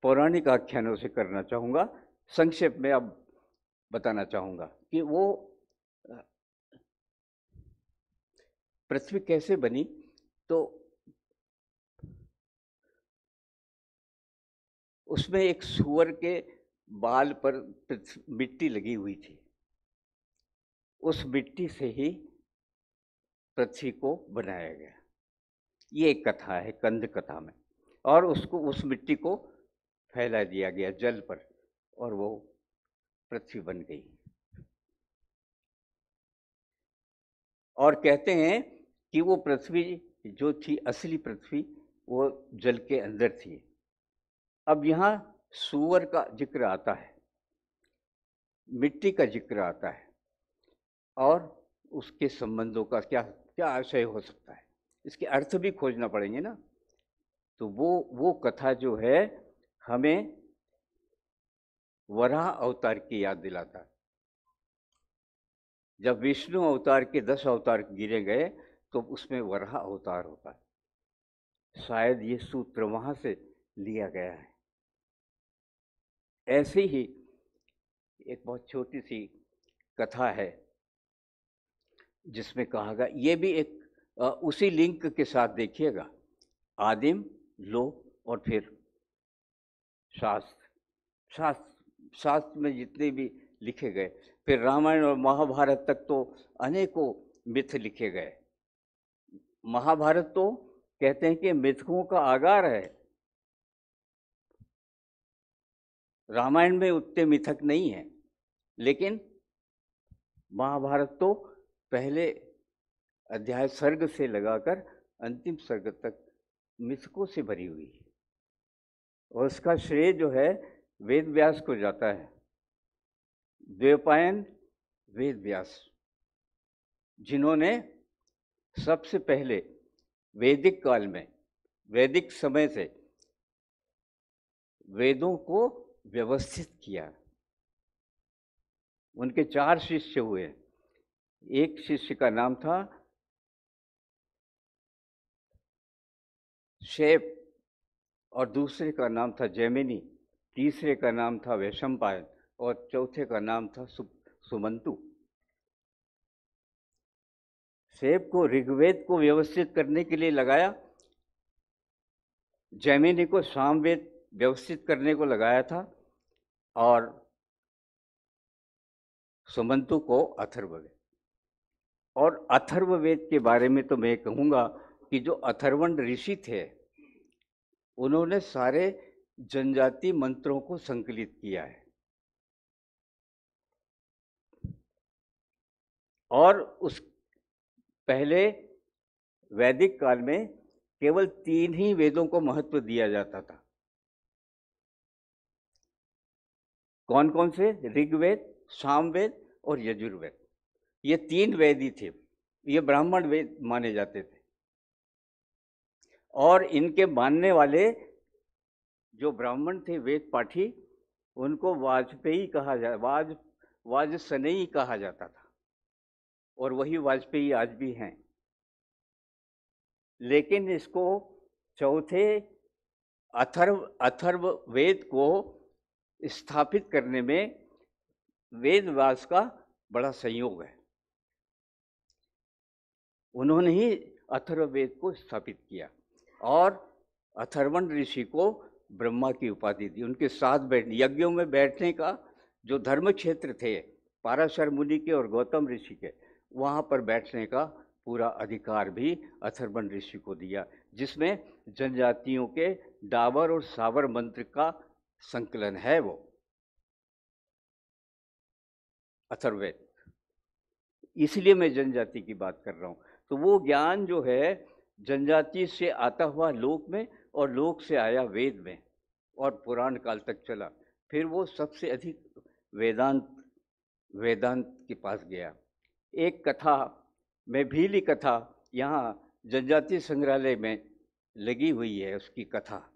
पौराणिक आख्यानों से करना चाहूँगा। संक्षेप में अब बताना चाहूँगा कि वो पृथ्वी कैसे बनी। तो उसमें एक सूअर के बाल पर मिट्टी लगी हुई थी। उस मिट्टी से ही पृथ्वी को बनाया गया। ये एक कथा है कंद कथा में, और उसको, उस मिट्टी को फैला दिया गया जल पर, और वो पृथ्वी बन गई। और कहते हैं कि वो पृथ्वी जो थी, असली पृथ्वी, वो जल के अंदर थी। अब यहाँ सूअर का जिक्र आता है, मिट्टी का जिक्र आता है, और उसके संबंधों का क्या क्या आशय हो सकता है, इसके अर्थ भी खोजना पड़ेंगे ना। तो वो कथा जो है हमें वराह अवतार की याद दिलाता है। जब विष्णु अवतार के 10 अवतार गिरे गए तो उसमें वराह अवतार होता है। शायद ये सूत्र वहां से लिया गया है। ऐसे ही एक बहुत छोटी सी कथा है जिसमें कहा गया, ये भी एक उसी लिंक के साथ देखिएगा, आदिम, लोक और फिर शास्त्र में जितने भी लिखे गए, फिर रामायण और महाभारत तक तो अनेकों मिथ लिखे गए। महाभारत तो कहते हैं कि मिथकों का आगार है। रामायण में उतने मिथक नहीं है, लेकिन महाभारत तो पहले अध्याय सर्ग से लगाकर अंतिम सर्ग तक मिथकों से भरी हुई है, और उसका श्रेय जो है वेद व्यास को जाता है। द्वैपायन वेद व्यास, जिन्होंने सबसे पहले वैदिक काल में, वैदिक समय से वेदों को व्यवस्थित किया। उनके 4 शिष्य हुए। एक शिष्य का नाम था शेप, और दूसरे का नाम था जैमिनी, तीसरे का नाम था वैशंपायन, और चौथे का नाम था सुमंतु। शेप को ऋग्वेद को व्यवस्थित करने के लिए लगाया, जैमिनी को सामवेद व्यवस्थित करने को लगाया था, और सुमंतु को अथर्ववेद। और अथर्ववेद के बारे में तो मैं कहूँगा कि जो अथर्वण ऋषि थे, उन्होंने सारे जनजाति मंत्रों को संकलित किया है, और पहले वैदिक काल में केवल 3 ही वेदों को महत्व दिया जाता था। कौन कौन से? ऋग्वेद, सामवेद और यजुर्वेद। ये 3 वेद ही थे, ये ब्राह्मण वेद माने जाते थे। और इनके मानने वाले जो ब्राह्मण थे, वेद पाठी, उनको वाजपेयी कहा वाजसनेयी कहा जाता था, और वही वाजपेयी आज भी हैं। लेकिन इसको चौथे अथर्व वेद को स्थापित करने में वेद व्यास का बड़ा संयोग है। उन्होंने ही अथर्ववेद को स्थापित किया और अथर्वण ऋषि को ब्रह्मा की उपाधि दी। उनके साथ यज्ञों में बैठने का जो धर्म क्षेत्र थे पाराशर मुनि के और गौतम ऋषि के, वहाँ पर बैठने का पूरा अधिकार भी अथर्वण ऋषि को दिया, जिसमें जनजातियों के डावर और सावर मंत्र का संकलन है वो अथर्ववेद। इसलिए मैं जनजाति की बात कर रहा हूँ। तो वो ज्ञान जो है जनजाति से आता हुआ लोक में, और लोक से आया वेद में, और पुराण काल तक चला। फिर वो सबसे अधिक वेदांत के पास गया। एक कथा, मैं भीली कथा, यहाँ जनजाति संग्रहालय में लगी हुई है, उसकी कथा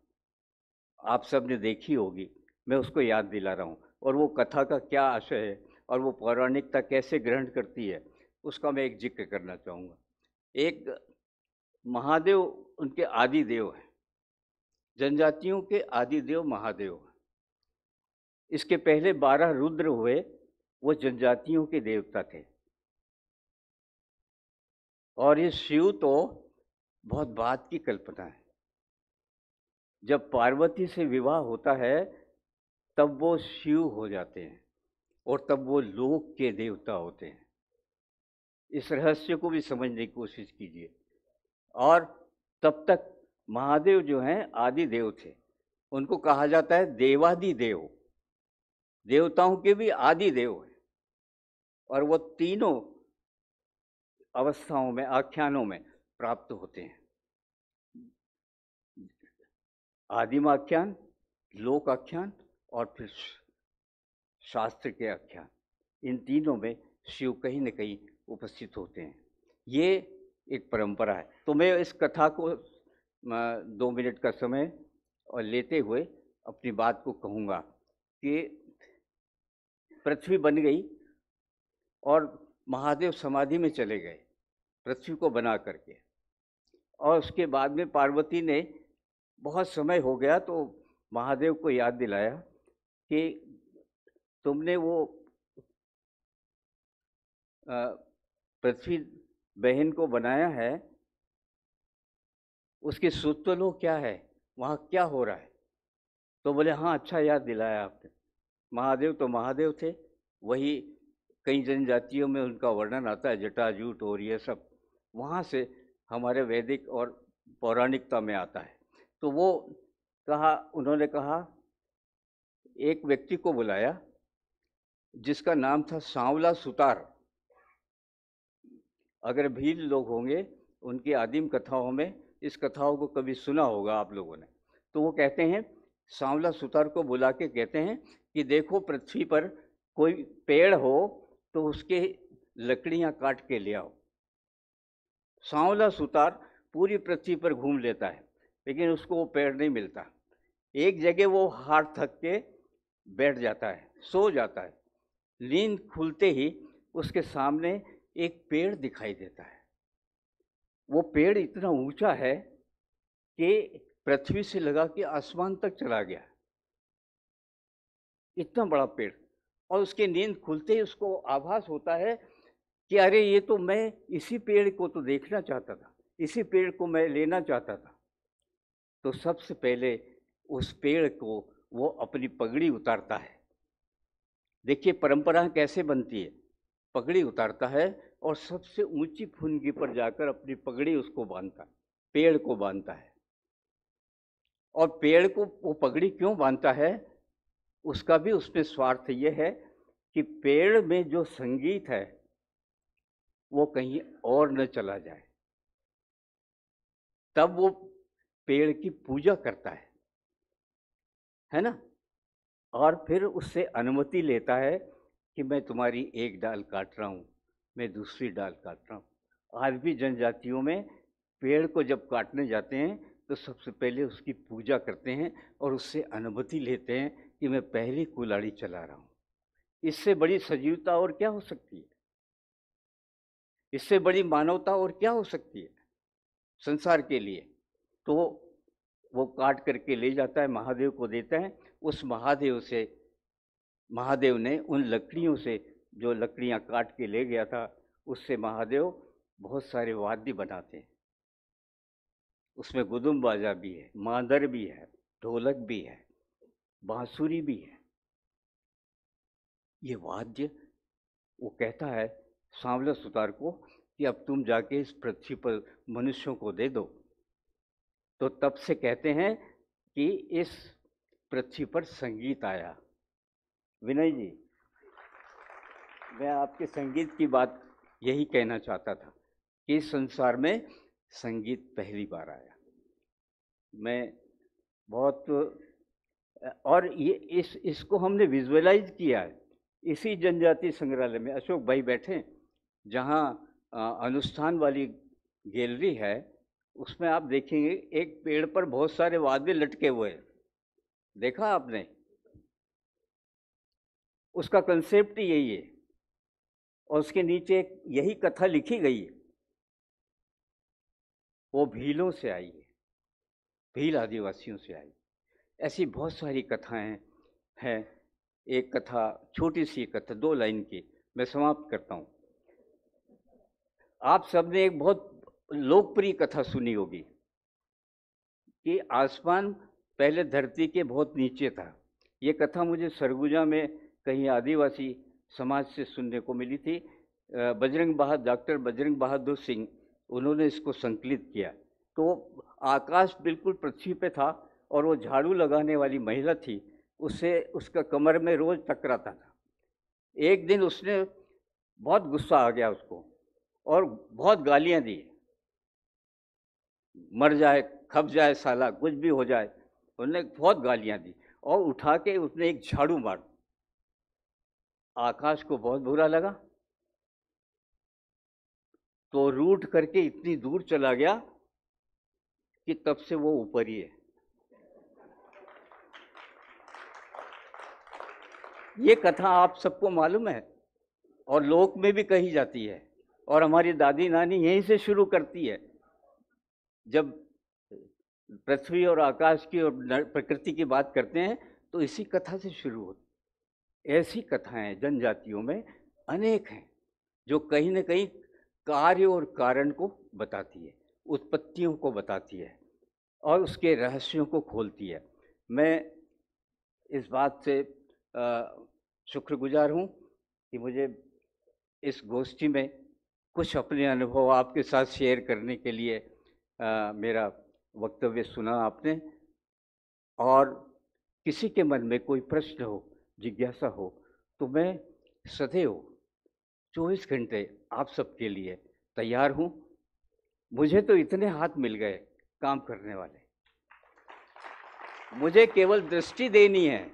आप सब ने देखी होगी, मैं उसको याद दिला रहा हूँ। और वो कथा का क्या आशय है और वो पौराणिकता कैसे ग्रहण करती है, उसका मैं एक जिक्र करना चाहूँगा। एक महादेव उनके आदि देव हैं, जनजातियों के आदि देव महादेव हैं। इसके पहले 12 रुद्र हुए, वो जनजातियों के देवता थे। और ये शिव तो बहुत बात की कल्पना है। जब पार्वती से विवाह होता है तब वो शिव हो जाते हैं, और तब वो लोक के देवता होते हैं। इस रहस्य को भी समझने की कोशिश कीजिए। और तब तक महादेव जो हैं आदि देव थे, उनको कहा जाता है देवादि देव, देवताओं के भी आदि देव हैं। और वो तीनों अवस्थाओं में, आख्यानों में प्राप्त होते हैं। आदिम आख्यान, लोक आख्यान और फिर शास्त्र के आख्यान। इन तीनों में शिव कहीं न कहीं उपस्थित होते हैं। ये एक परंपरा है। तो मैं इस कथा को 2 मिनट का समय और लेते हुए अपनी बात को कहूँगा कि पृथ्वी बन गई और महादेव समाधि में चले गए पृथ्वी को बना करके। और उसके बाद में पार्वती ने, बहुत समय हो गया तो महादेव को याद दिलाया कि तुमने वो पृथ्वी बहन को बनाया है, उसके सूत्रलोक क्या है, वहाँ क्या हो रहा है? तो बोले हाँ, अच्छा याद दिलाया आपने। महादेव तो महादेव थे, वही कई जनजातियों में उनका वर्णन आता है, जटाजूट और ये सब, वहाँ से हमारे वैदिक और पौराणिकता में आता है। तो वो कहा, उन्होंने कहा, एक व्यक्ति को बुलाया जिसका नाम था सांवला सुतार। अगर भील लोग होंगे, उनकी आदिम कथाओं में इस कथाओं को कभी सुना होगा आप लोगों ने। तो वो कहते हैं, सांवला सुतार को बुला के कहते हैं कि देखो पृथ्वी पर कोई पेड़ हो तो उसके लकड़ियां काट के ले आओ। सांवला सुतार पूरी पृथ्वी पर घूम लेता है, लेकिन उसको वो पेड़ नहीं मिलता। एक जगह वो हार थक के बैठ जाता है, सो जाता है। नींद खुलते ही उसके सामने एक पेड़ दिखाई देता है। वो पेड़ इतना ऊंचा है कि पृथ्वी से लगा के आसमान तक चला गया, इतना बड़ा पेड़। और उसके नींद खुलते ही उसको आभास होता है कि अरे ये तो मैं इसी पेड़ को तो देखना चाहता था, इसी पेड़ को मैं लेना चाहता था। तो सबसे पहले उस पेड़ को वो अपनी पगड़ी उतारता है। देखिए परंपरा कैसे बनती है, पगड़ी उतारता है और सबसे ऊंची फुनगी पर जाकर अपनी पगड़ी उसको बांधता है, पेड़ को बांधता है। और पेड़ को वो पगड़ी क्यों बांधता है, उसका भी उसमें स्वार्थ ये है कि पेड़ में जो संगीत है वो कहीं और न चला जाए, तब वो पेड़ की पूजा करता है ना, और फिर उससे अनुमति लेता है कि मैं तुम्हारी एक डाल काट रहा हूँ, मैं दूसरी डाल काट रहा हूँ। आज भी जनजातियों में पेड़ को जब काटने जाते हैं तो सबसे पहले उसकी पूजा करते हैं और उससे अनुमति लेते हैं कि मैं पहली कुल्हाड़ी चला रहा हूँ। इससे बड़ी सजीवता और क्या हो सकती है? इससे बड़ी मानवता और क्या हो सकती है संसार के लिए? तो वो काट करके ले जाता है, महादेव को देता है। उस महादेव ने उन लकड़ियों से, जो लकड़ियां काट के ले गया था, उससे महादेव बहुत सारे वाद्य बनाते हैं। उसमें गुदुम बाजा भी है, मांदर भी है, ढोलक भी है, बांसुरी भी है। ये वाद्य वो कहता है सांवला सुतार को कि अब तुम जाके इस पृथ्वी पर मनुष्यों को दे दो। तो तब से कहते हैं कि इस पृथ्वी पर संगीत आया। विनय जी, मैं आपके संगीत की बात यही कहना चाहता था कि इस संसार में संगीत पहली बार आया। मैं बहुत, और ये इसको हमने विजुअलाइज किया है इसी जनजाति संग्रहालय में। अशोक भाई बैठे, जहाँ अनुष्ठान वाली गैलरी है, उसमें आप देखेंगे एक पेड़ पर बहुत सारे वाद्य लटके हुए हैं। देखा आपने? उसका कंसेप्ट यही है, और उसके नीचे यही कथा लिखी गई है। वो भीलों से आई है, भील आदिवासियों से आई। ऐसी बहुत सारी कथाएं हैं। एक कथा, छोटी सी कथा, 2 लाइन की, मैं समाप्त करता हूँ। आप सबने एक बहुत लोकप्रिय कथा सुनी होगी कि आसमान पहले धरती के बहुत नीचे था। ये कथा मुझे सरगुजा में कहीं आदिवासी समाज से सुनने को मिली थी। डॉक्टर बजरंग बहादुर सिंह, उन्होंने इसको संकलित किया। तो आकाश बिल्कुल पृथ्वी पे था और वो झाड़ू लगाने वाली महिला थी, उससे उसका कमर में रोज टकराता था। एक दिन उसने, बहुत गुस्सा आ गया उसको और बहुत गालियां दी, मर जाए, खप जाए साला, कुछ भी हो जाए। उन्होंने बहुत गालियां दी और उठा के उसने एक झाड़ू मार। आकाश को बहुत बुरा लगा, तो रूठ करके इतनी दूर चला गया कि तब से वो ऊपर ही है। ये कथा आप सबको मालूम है और लोक में भी कही जाती है, और हमारी दादी नानी यहीं से शुरू करती है। जब पृथ्वी और आकाश की और प्रकृति की बात करते हैं तो इसी कथा से शुरू होती। ऐसी कथाएं जनजातियों में अनेक हैं जो कहीं न कहीं कार्य और कारण को बताती है, उत्पत्तियों को बताती है और उसके रहस्यों को खोलती है। मैं इस बात से शुक्रगुजार हूँ कि मुझे इस गोष्ठी में कुछ अपने अनुभव आपके साथ शेयर करने के लिए मेरा वक्तव्य सुना आपने। और किसी के मन में कोई प्रश्न हो, जिज्ञासा हो, तो मैं सदैव 24 घंटे आप सबके लिए तैयार हूँ। मुझे तो इतने हाथ मिल गए काम करने वाले, मुझे केवल दृष्टि देनी है।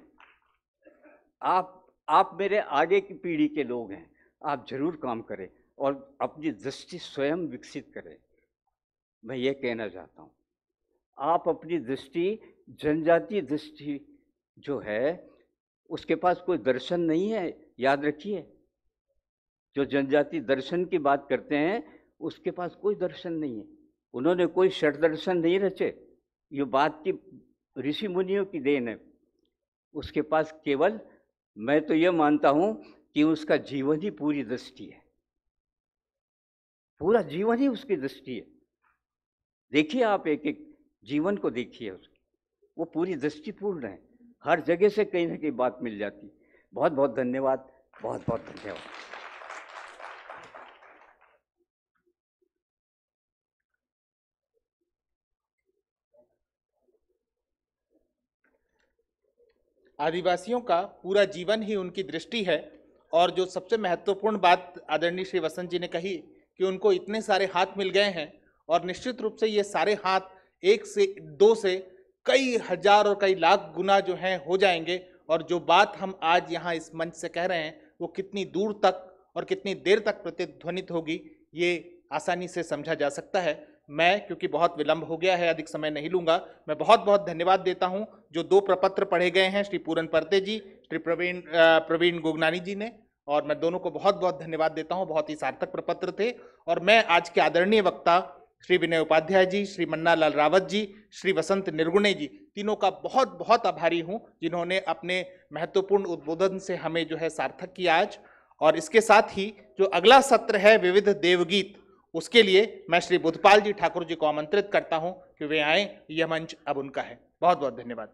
आप मेरे आगे की पीढ़ी के लोग हैं, आप जरूर काम करें और अपनी दृष्टि स्वयं विकसित करें। मैं ये कहना चाहता हूँ, आप अपनी दृष्टि, जनजातीय दृष्टि जो है, उसके पास कोई दर्शन नहीं है। याद रखिए, जो जनजातीय दर्शन की बात करते हैं उसके पास कोई दर्शन नहीं है। उन्होंने कोई षट दर्शन नहीं रचे, ये बात की ऋषि मुनियों की देन है। उसके पास केवल, मैं तो ये मानता हूँ कि उसका जीवन ही पूरी दृष्टि है, पूरा जीवन ही उसकी दृष्टि है। देखिए, आप एक एक जीवन को देखिए, उसकी वो पूरी दृष्टिपूर्ण है। हर जगह से कहीं ना कहीं बात मिल जाती। बहुत बहुत धन्यवाद, बहुत बहुत धन्यवाद। आदिवासियों का पूरा जीवन ही उनकी दृष्टि है। और जो सबसे महत्वपूर्ण बात आदरणीय श्री वसंत जी ने कही कि उनको इतने सारे हाथ मिल गए हैं, और निश्चित रूप से ये सारे हाथ एक से दो से कई हजार और कई लाख गुना जो हैं हो जाएंगे, और जो बात हम आज यहाँ इस मंच से कह रहे हैं वो कितनी दूर तक और कितनी देर तक प्रतिध्वनित होगी ये आसानी से समझा जा सकता है। मैं, क्योंकि बहुत विलंब हो गया है, अधिक समय नहीं लूंगा। मैं बहुत बहुत धन्यवाद देता हूं जो दो प्रपत्र पढ़े गए हैं, श्री पूरन परते जी, श्री प्रवीण गोगनानी जी ने, और मैं दोनों को बहुत बहुत धन्यवाद देता हूं। बहुत ही सार्थक प्रपत्र थे। और मैं आज के आदरणीय वक्ता श्री विनय उपाध्याय जी, श्री मन्ना लाल रावत जी, श्री वसंत निर्गुणे जी, तीनों का बहुत बहुत आभारी हूं जिन्होंने अपने महत्वपूर्ण उद्बोधन से हमें जो है सार्थक किया आज। और इसके साथ ही जो अगला सत्र है विविध देवगीत, उसके लिए मैं श्री बुद्धपाल जी ठाकुर जी को आमंत्रित करता हूं कि वे आए। यह मंच अब उनका है। बहुत बहुत धन्यवाद।